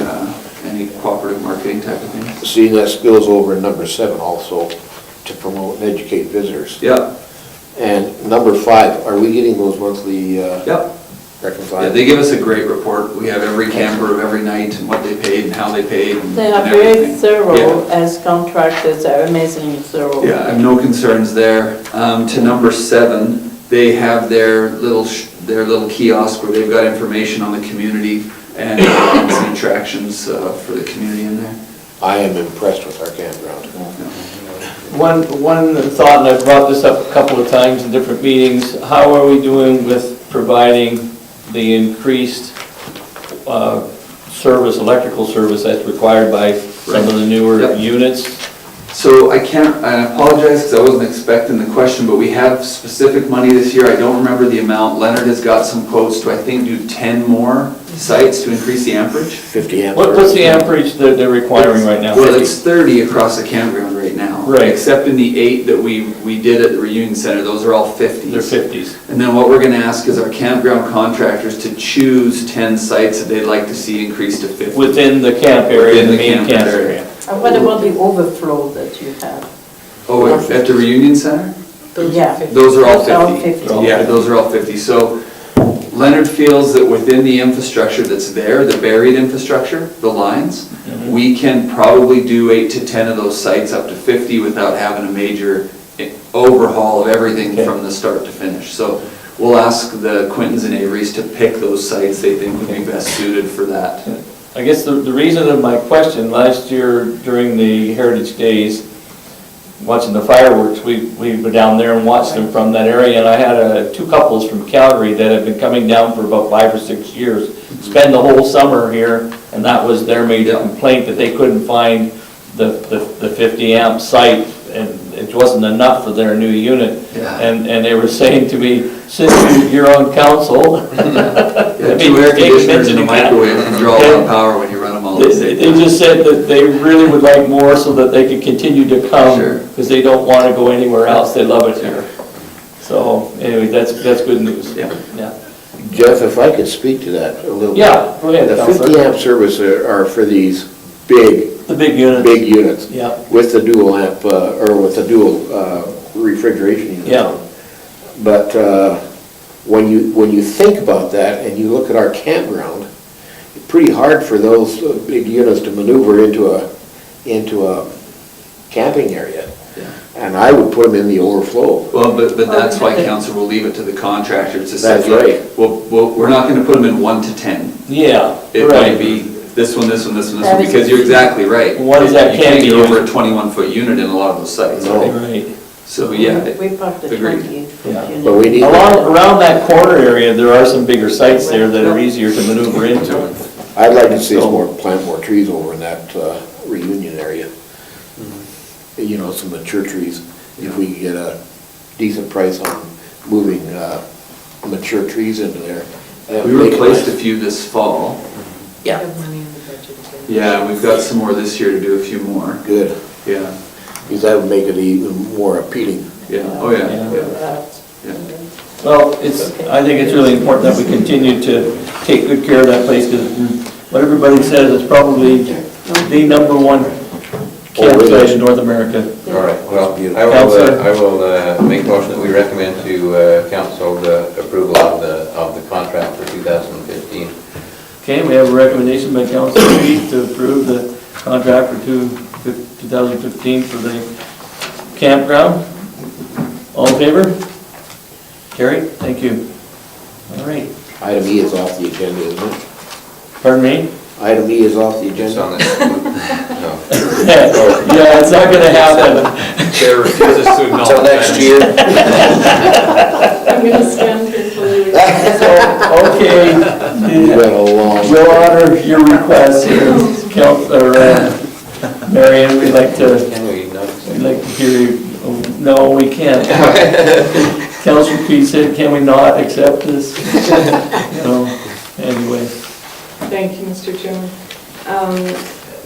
cooperative marketing type of thing. Seeing that spills over in number 7 also, to promote and educate visitors. Yeah, And number 5, are we getting those monthly yep. Yeah, reconciled? they give us a great report. We have every camper of every night and what they paid and how they paid and They are and very everything. thorough as contractors, they're amazingly thorough. Yeah, I have no concerns there. To number 7, they have their little their little kiosk where they've got information on the community and some attractions for the community in there. I am impressed with our campground. One thought, and I've brought this up a couple of times in different meetings, how are we doing with providing the increased service, electrical service that's required by some of the newer Yep. units? So I apologize because I wasn't expecting the question, but we have specific money this year. I don't remember the amount. Leonard has got some quotes to, I think, do 10 more sites to increase the amperage. 50 amp. What's the amperage that they're requiring right now? Well, it's 30 across the campground right now. Right. Except in the 8 that we did at the reunion center, those are all 50s. They're 50s. And then what we're gonna ask is our campground contractors to choose 10 sites that they'd like to see increased to 50. Within the camp area, Within the the main camp camp area. area. And what about the overflow that you have? Oh, at the reunion center? Yeah. Those are all Those are all 50. 50. Yeah, those are all 50. So Leonard feels that within the infrastructure that's there, the buried infrastructure, the lines, we can probably do 8 to 10 of those sites up to 50 without having a major overhaul of everything Okay. from the start to finish. So we'll ask the Quintons and Averys to pick those sites they think would be best suited for that. I guess the reason of my question, last year during the Heritage Days, watching the fireworks, we were down there and watched them from that area, and I had two couples from Calgary that have been coming down for about 5 or 6 years, spend the whole summer here, and that was their major complaint, that they couldn't find the 50 amp site, and it wasn't enough for their new unit. Yeah. And they were saying to me, since you're on council, Yeah, I 2 mean, air take conditioners and a mentioning that. microwave can draw a lot of power when you run them all at the They same time. just said that they really would like more so that they could continue to come, Sure. because they don't want to go anywhere else, they love it here. So, anyway, that's good news. Yeah. Yeah. Jeff, if I could speak to that a little bit. Yeah, go ahead, The Councillor. 50 amp service are for these big The big units. units. Yeah, With the dual amp, or with the dual refrigeration unit. Yeah. But when you think about that and you look at our campground, it's pretty hard for those big units to maneuver into a camping area. Yeah. And I would put them in the overflow. Well, but that's why council will leave it to the contractors to say. That's right. Well, we're not gonna put them in 1 to 10. yeah, It might right. be this one, this one, this one, this That one, is- because you're exactly right. One is that You can't camping get over unit. a 21-foot unit in a lot of those sites. No. Right. So, yeah, We parked the agreed. 28-foot Yeah. unit. But we need, Around that corner area, there are some bigger sites there that are easier to maneuver into. I'd like to see us plant more trees over in that reunion area. You know, some mature trees, if we could get a decent price on moving mature trees into there. that we would make it replaced a nice. few this fall. We have money in the budget again. Yeah, we've got some more this year to do a few more. Good, Yeah, because that would make it even more appealing. yeah, oh, yeah, Yeah. yeah. Well, I think it's really important that we continue to take good care of that place, because what everybody says, it's probably the number one campsite in North America. All right, well, Councillor? I will make a motion that we recommend to council the approval of the contract for 2015. Okay, we have a recommendation by Councillor Reed to approve the contract for 2015 for the campground. All in favor? Carried, thank you. All right, Item E is off the agenda, isn't it? pardon me? Item E is off the Just agenda. on the, no. Yeah, it's not gonna happen. Chair refuses to acknowledge. Until next year. I'm gonna stand here till you. Okay, It's been a long. we'll honor your request here, Councillor Marian, we'd like to hear you. Oh, no, we can't. Councillor Pete said, can we not accept this? No, anyway. Thank you, Mr. Chairman.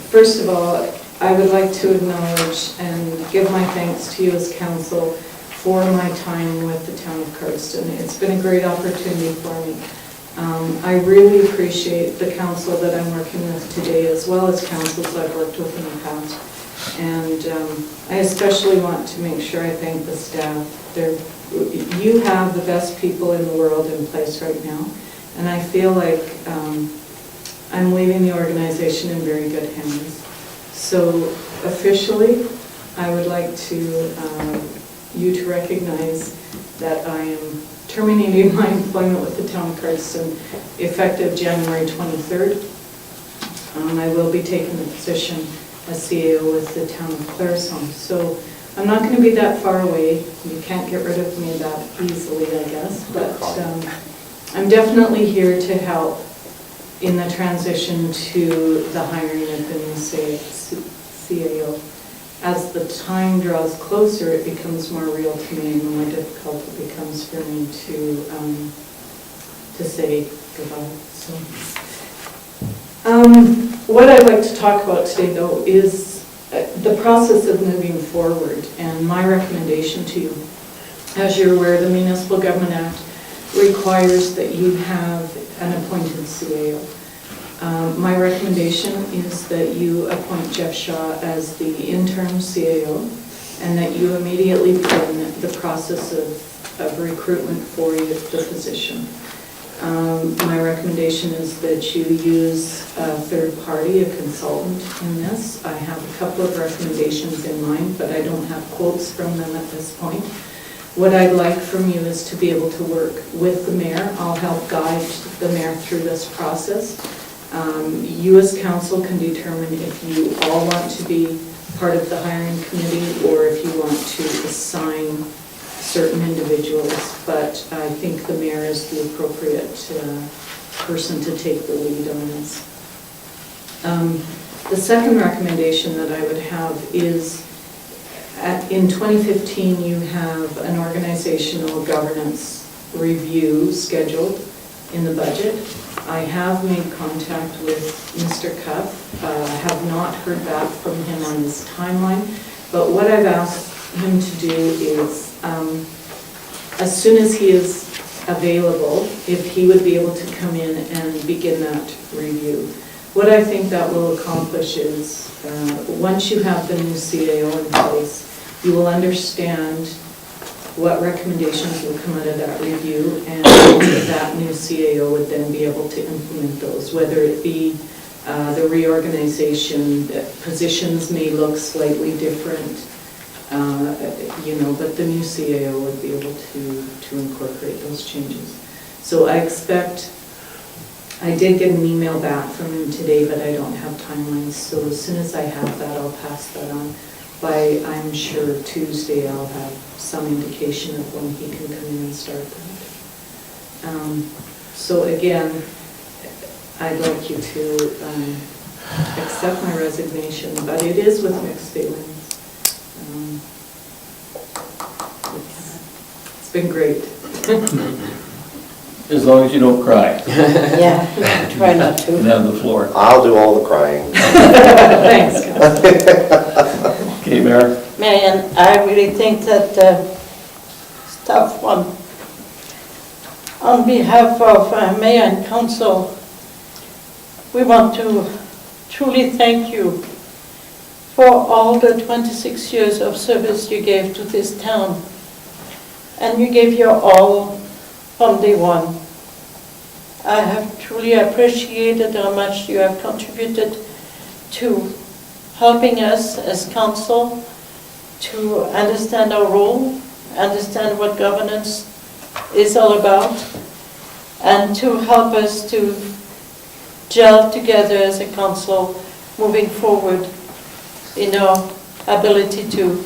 First of all, I would like to acknowledge and give my thanks to you as council for my time with the town of Cardston. It's been a great opportunity for me. I really appreciate the council that I'm working with today, as well as councils I've worked with in the past. And I especially want to make sure I thank the staff. You have the best people in the world in place right now, and I feel like I'm leaving the organization in very good hands. So officially, I would like to you to recognize that I am terminating my employment with the town of Cardston effective January 23rd. I will be taking the position as CAO with the town of Claresholm. So I'm not going to be that far away. You can't get rid of me that easily, I guess. But I'm definitely here to help in the transition to the hiring of the new CAO. As the time draws closer, it becomes more real to me, and the more difficult it becomes for me to say goodbye. So, what I'd like to talk about today, though, is the process of moving forward, and my recommendation to you. As you're aware, the Municipal Government Act requires that you have an appointed CAO. My recommendation is that you appoint Jeff Shaw as the interim CAO, and that you immediately begin the process of recruitment for the position. My recommendation is that you use a third party, a consultant in this. I have a couple of recommendations in mind, but I don't have quotes from them at this point. What I'd like from you is to be able to work with the mayor. I'll help guide the mayor through this process. You as council can determine if you all want to be part of the hiring committee or if you want to assign certain individuals, but I think the mayor is the appropriate person to take the lead on this. The second recommendation that I would have is in 2015 you have an organizational governance review scheduled in the budget. I have made contact with Mr. Cuff. I have not heard back from him on his timeline, but what I've asked him to do is, as soon as he is available, if he would be able to come in and begin that review. What I think that will accomplish is, once you have the new CAO in place, you will understand what recommendations will come out of that review, and that new CAO would then be able to implement those, whether it be the reorganization, positions may look slightly different, but the new CAO would be able to incorporate those changes. So I expect, I did get an email back from him today, but I don't have timelines, so as soon as I have that, I'll pass that on. By, I'm sure, Tuesday, I'll have some indication of when he can come in and start that. So again, I'd like you to accept my resignation, but it is with mixed feelings. It's been great. As long as you don't cry Yeah, try not to. and have the floor. I'll do all the crying. Thanks, Councillor. Okay, Mayor? Marian, I really think that it's a tough one. On behalf of Mayor and Council, we want to truly thank you for all the 26 years of service you gave to this town. And you gave your all from day one. I have truly appreciated how much you have contributed to helping us as council to understand our role, understand what governance is all about, and to help us to gel together as a council moving forward in our ability to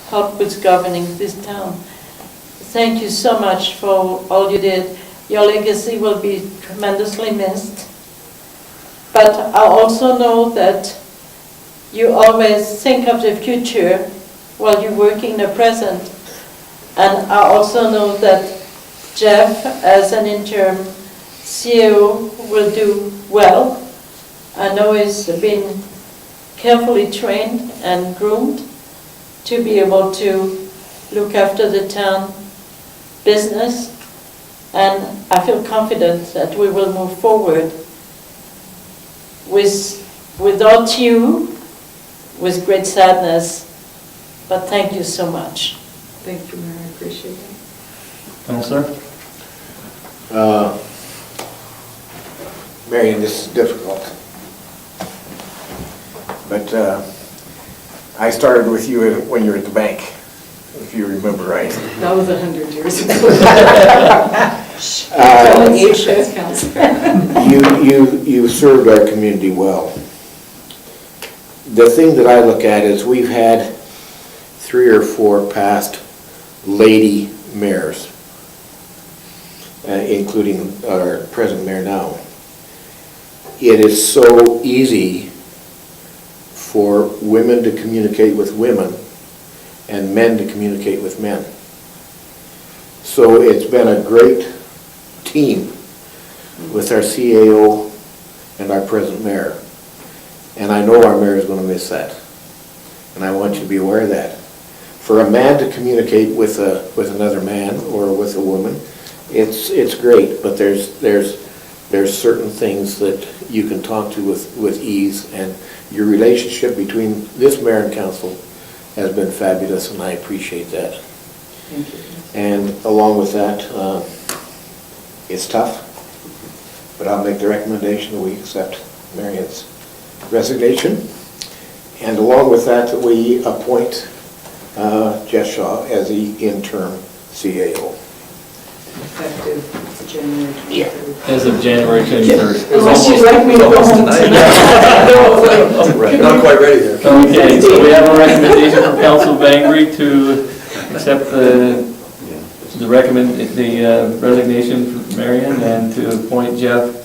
help with governing this town. Thank you so much for all you did. Your legacy will be tremendously missed. But I also know that you always think of the future while you work in the present. And I also know that Jeff, as an interim CEO, will do well. I know he's been carefully trained and groomed to be able to look after the town business, and I feel confident that we will move forward without you, with great sadness, but thank you so much. Thank you, Mayor, I appreciate it. Councillor? Marian, this is difficult. But I started with you when you were at the bank a few you remember right. That was 100 years ago. Age shows, Councillor. You served our community well. The thing that I look at is we've had 3 or 4 past lady mayors, including our present mayor now. It is so easy for women to communicate with women and men to communicate with men. So it's been a great team with our CAO and our present mayor. And I know our mayor is going to miss that. And I want you to be aware of that. For a man to communicate with another man or with a woman, it's great, but there's certain things that you can talk to with ease, and your relationship between this mayor and council has been fabulous, and I appreciate that. Thank you. And along with that, it's tough, but I'll make the recommendation that we accept Marian's resignation. And along with that, we appoint Jeff Shaw as the interim CAO. Effective January 23rd. As of January 23rd. Unless you'd like me to go home tonight. Not quite ready there. Okay, so we have a recommendation from Council Bengry to accept the resignation from Marian and to appoint Jeff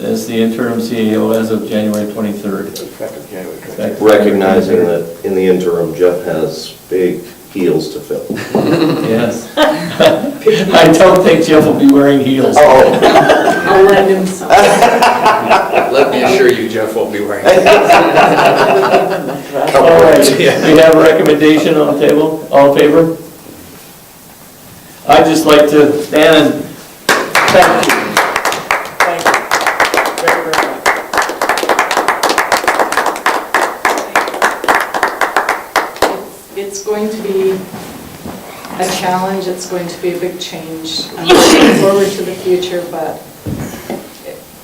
as the interim CEO as of January 23rd. Effective January 23rd. Recognizing that in the interim, Jeff has big heels to fill. Yes. I don't think Jeff will be wearing heels. I'll lend him some. Let me assure you, Jeff won't be wearing it. All right, we have a recommendation on the table. All in favor? I'd just like to stand and thank you. Thank you very, very much. It's going to be a challenge, it's going to be a big change. I'm looking forward to the future, but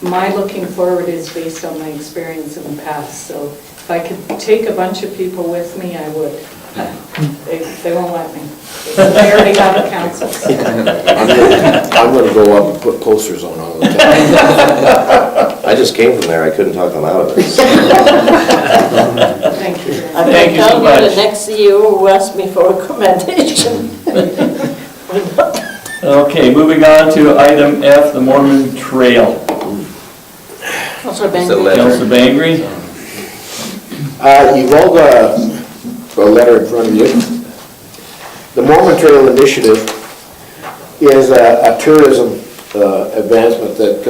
my looking forward is based on my experience in the past. So if I could take a bunch of people with me, I would. They won't let me. They already have a council. So. I'm going to go up and put posters on all the time. I just came from there, I couldn't talk them out of it. Thank you. I'm Thank you so going to tell you much. the next CEO who asked me for a commendation. Okay, moving on to item F, the Mormon Trail. Councillor It's a Bengry. letter. Councilor Bengry? You've all got a letter in front of you. The Mormon Trail Initiative is a tourism advancement that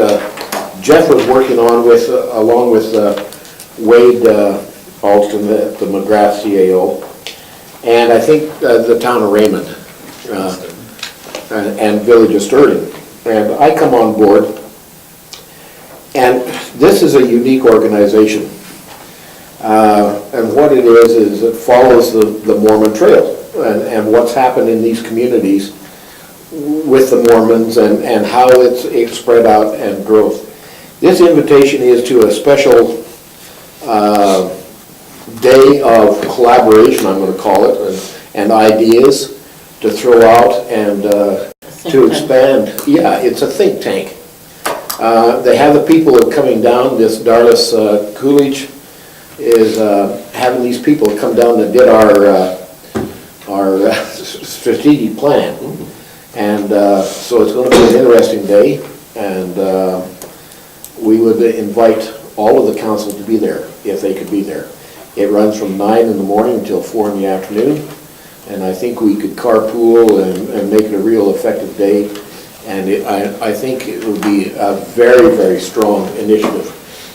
Jeff was working on with, along with Wade Alston, the McGrath CAO, and I think the town of Raymond and Village of Sterling. And I come on board, and this is a unique organization. And what it is it follows the Mormon Trail and what's happened in these communities with the Mormons and how it's spread out and growth. This invitation is to a special day of collaboration, I'm going to call it, and ideas to throw out and to expand. Yeah, it's a think tank. They have the people that are coming down. This Darlis Coolidge is having these people come down that did our strategic plan. And so it's going to be an interesting day, and we would invite all of the council to be there, if they could be there. It runs from 9 in the morning until 4 in the afternoon, and I think we could carpool and make it a real effective day, and I think it would be a very, very strong initiative.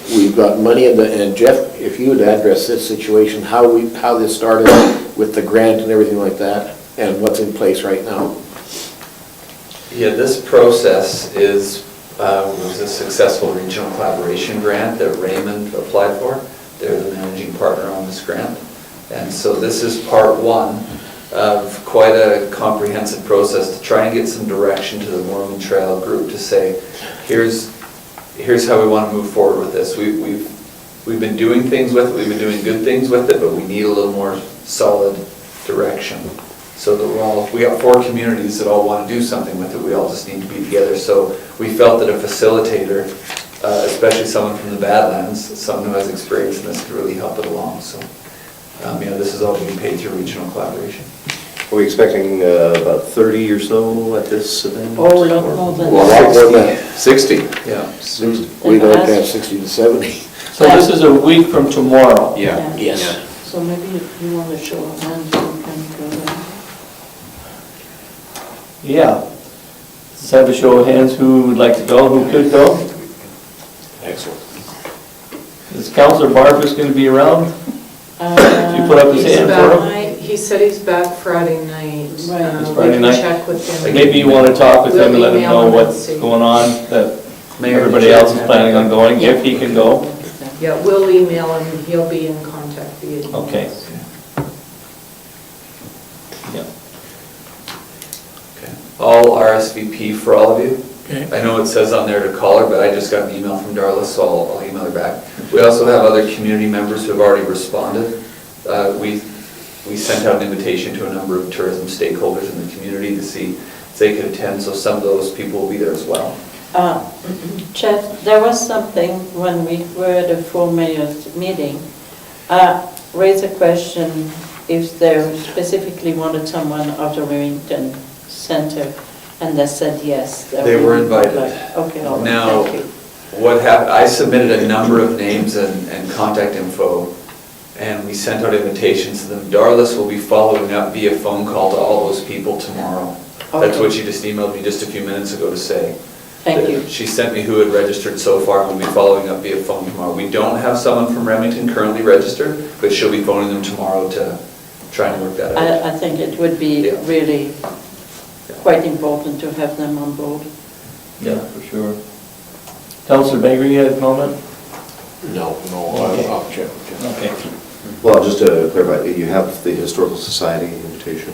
We've got money in and Jeff, if you would address this situation, how this started with the grant and everything like that, and what's in place right now. Yeah, this process was a successful regional collaboration grant that Raymond applied for. They're the managing partner on this grant. And so this is part one of quite a comprehensive process to try and get some direction to the Mormon Trail group to say, here's how we want to move forward with this. We've been doing things with it, we've been doing good things with it, but we need a little more solid direction. so that we got 4 communities that all want to do something with it, we all just need to be together. So we felt that a facilitator, especially someone from the Badlands, someone who has experience in this, could really help it along. So, this is all being paid through regional collaboration. Are we expecting about 30 or so at this event? Oh, a lot more than Well, a lot more than 60? Yeah. We'd like to have 60 to 70. So this is a week from tomorrow. Yeah. Yes. So maybe if you want to show a hand, you can go there. Yeah. Let's have a show of hands who would like to go, who could go. Excellent. Is Councillor Barfuss going to be around? Did you put up his He's hand for him? back, he said he's back Friday night. Right. It's Friday night? We can check with him. Maybe you want to talk with him and let him We'll know email him and what's see. going on, that Mayor, everybody did you else is have- planning on going, if he can go. Yeah, we'll email him, he'll be in contact via email. Okay. Yeah. Okay. All RSVP for all of you. Okay. I know it says on there to call her, but I just got an email from Darla, so I'll email her back. We also have other community members who have already responded. We sent out an invitation to a number of tourism stakeholders in the community to see if they could attend, so some of those people will be there as well. Jeff, there was something when we were at the 4 mayors meeting, raised a question if they specifically wanted someone of the Remington Center, and they said yes. They were invited. Okay, all right, Now, thank you. what happened, I submitted a number of names and contact info, and we sent out invitations to them. Darlis will be following up via phone call to all those people tomorrow. That's Okay. what she just emailed me just a few minutes ago to say. Thank you. She sent me who had registered so far, and we'll be following up via phone tomorrow. We don't have someone from Remington currently registered, but she'll be phoning them tomorrow to try and work that out. I think it would be Yeah. really quite important to have them on board. Yeah, for sure. Councillor Bengry, you had a comment? No, Okay. I'll check. Okay. Well, just to clarify, you have the Historical Society invitation.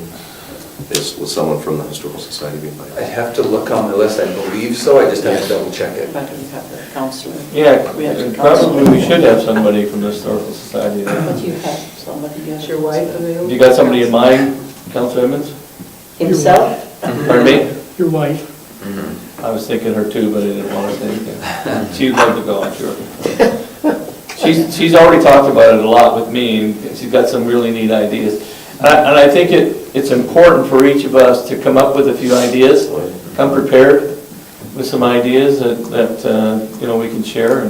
Was someone from the Historical Society being I invited? have to look on the list, I believe so, I just have to double check it. But we have the councillor. Yeah, We have the probably we should have somebody from the Historical Society there. But you have somebody. Is your wife available? You got somebody in mind, Councillor Edmonds? Himself? Pardon me? Your wife. I was thinking her too, but I didn't want to say anything. She'd love to go, I'm sure. She's already talked about it a lot with me, and she's got some really neat ideas. And I think it's important for each of us to come up with a few ideas, come prepared with some ideas that we can share,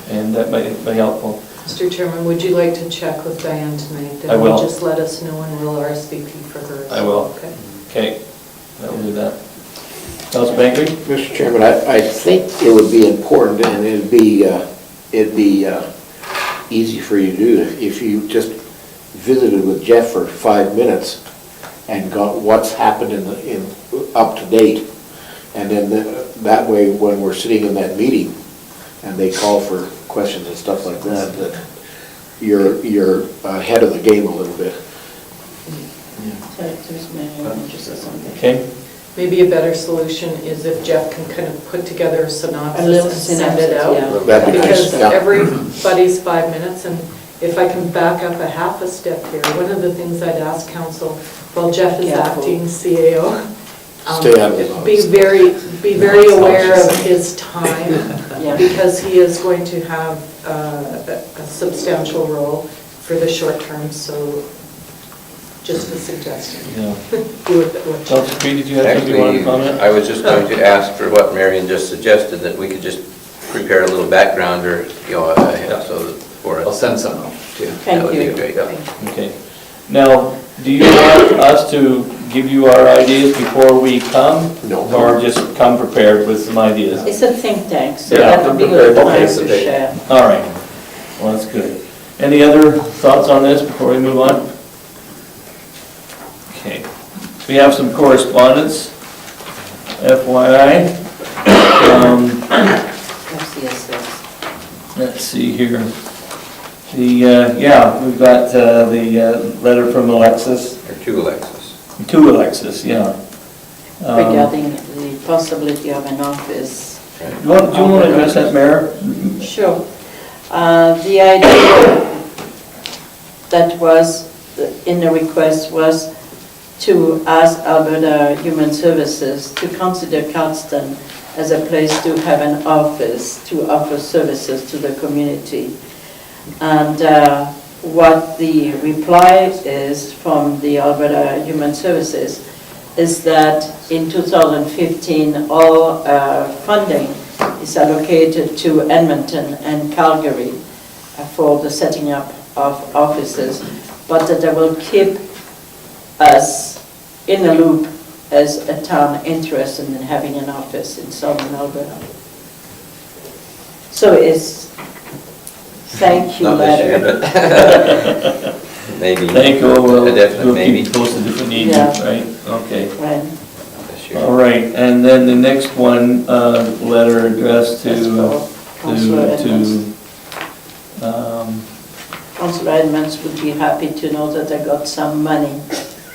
and that might be helpful. Mr. Chairman, would you like to check with Diane tonight? I will. Just let us know and we'll RSVP for her. I will. Okay. Okay, I will do that. Councillor Bengry? Mr. Chairman, I think it would be important, and it'd be easy for you to do if you just visited with Jeff for 5 minutes and got what's happened in up to date. And then that way, when we're sitting in that meeting and they call for questions and stuff like that, that you're ahead of the game a little bit. There's Marian, just or something. Okay, Maybe a better solution is if Jeff can kind of put together a A synopsis little and send it synopsis, out. yeah. That'd be nice, Because yeah. everybody's 5 minutes, and if I can back up a half a step here, one of the things I'd ask council, while Jeff is Careful. acting CAO, Stay out of his be very aware of his time, Yeah. because he is going to have a substantial role for the short term, so just a suggestion. yeah. Do with it what you Councillor Creed, did you have something you wanted to comment? Actually, I was just going to ask for what Marian just suggested, that we could just prepare a little background or, so that for I'll it. send some out to you. That Thank would you. be great. Okay. Now, do you want us to give you our ideas before we come? No. Or just come prepared with some ideas? It's a think tank, so Yeah, that would be I'm good prepared to time to participate. share. All right. Well, that's good. Any other thoughts on this before we move on? Okay. We have some correspondence, FYI. FCSS. Let's see here. We've got the letter from Alexis, Or two Alexis. to Alexis, yeah. Regarding the possibility of an office. Do you want to address that, Mayor? Sure. The idea that was in the request was to ask Alberta Human Services to consider Cardston as a place to have an office, to offer services to the community. And what the reply is from the Alberta Human Services is that in 2015, all funding is allocated to Edmonton and Calgary for the setting up of offices, but that they will keep us in the loop as a town interested in having an office in southern Alberta. So it's thank you Not this year, letter. but maybe. Thank you, we'll A definite maybe. keep posted if we need Yeah. to, right? Okay. Right. Not this year. All right, and then the next one, letter addressed That's to, for Councillor Edmonds. Councillor Edmonds would be happy to know that I got some money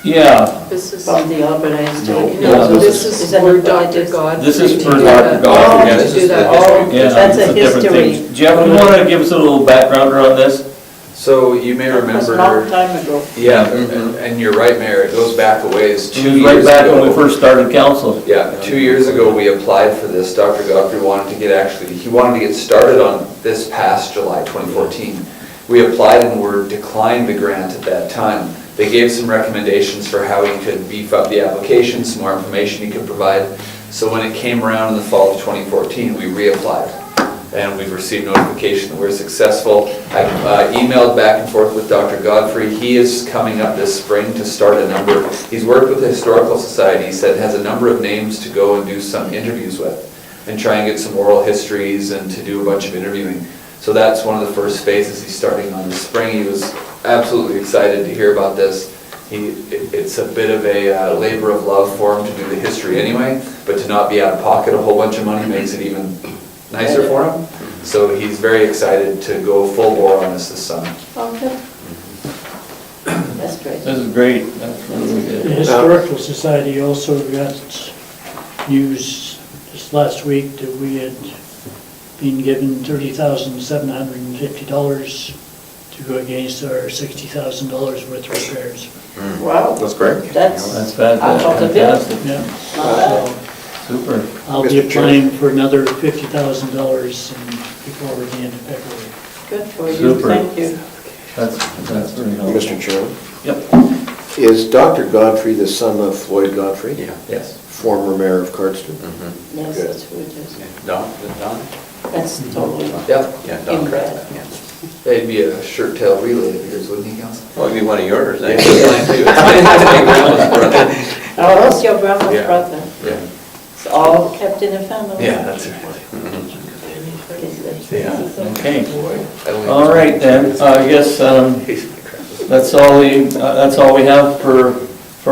yeah, This is, from the Alberta Institute. Yeah, no, this Is is that for what it Dr. is? Godfrey. This is to for do Dr. that. Godfrey. Yeah, To this do is that. the history. yeah, That's a it's different history. thing. Jeff, you want to give us a little background on this? So you may That was a long remember, time ago. yeah, and you're right, Mayor, it goes back a ways. It 2 was right years back when we ago. first started council. Yeah, 2 years ago, we applied for this. Dr. Godfrey wanted to get started on this past July 2014. We applied and were declined the grant at that time. They gave some recommendations for how he could beef up the application, some more information he could provide. So when it came around in the fall of 2014, we reapplied. And we've received notification that we're successful. I emailed back and forth with Dr. Godfrey. He is coming up this spring to start a number. He's worked with the Historical Society. He said has a number of names to go and do some interviews with and try and get some oral histories and to do a bunch of interviewing. So that's one of the first phases he's starting on this spring. He was absolutely excited to hear about this. It's a bit of a labor of love for him to do the history anyway, but to not be out of pocket a whole bunch of money makes it even nicer for him. So he's very excited to go full bore on this summer. Okay. That's great. This is great, that's really The good. Historical Society also got news just last week that we had been given $30,750 to go against our $60,000 worth of repairs. Wow, That's great. that's That's out of the bill. fantastic, Yeah. Not bad. super. I'll be Mr. Chair. applying for another $50,000 before the end of February. Good for you, Super. thank you. That's very helpful. Mr. Chairman, Yep, is Dr. Godfrey the son of Floyd Godfrey? Yeah. yes. Former mayor of Cardston? Mhm. Yes, Good. that's who it is. Don, is it Don? That's totally. Yeah, Yeah, Don In Kratz, bed. yeah. it'd be a shirt tail relay of yours, wouldn't he, Council? Well, it'd be one of yours, Yeah, eh? mine too. It's my grandma's brother. Oh, that's your grandma's Yeah. brother. Yeah. It's all kept in the family. Yeah, that's right. Yeah. Okay, I don't all right then, I guess He's my grandma's. that's all we have for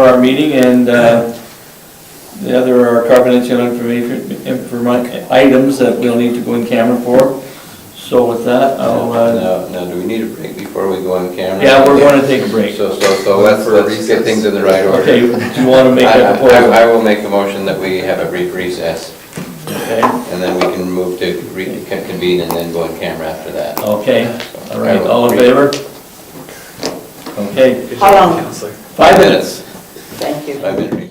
our meeting, and the other are confidential items that we'll need to go in camera for. So with that, I'll, Now, do we need a break before we go on camera? yeah, we're going to take a break. So let's get things in the right order. Okay, do you want to make a proposal? I will make a motion that we have a brief recess, Okay, and then we can move to reconvene and then go on camera after that. okay, all right, all in favor? Okay, How long? Councillor. 5 minutes. Thank you. 5 minutes.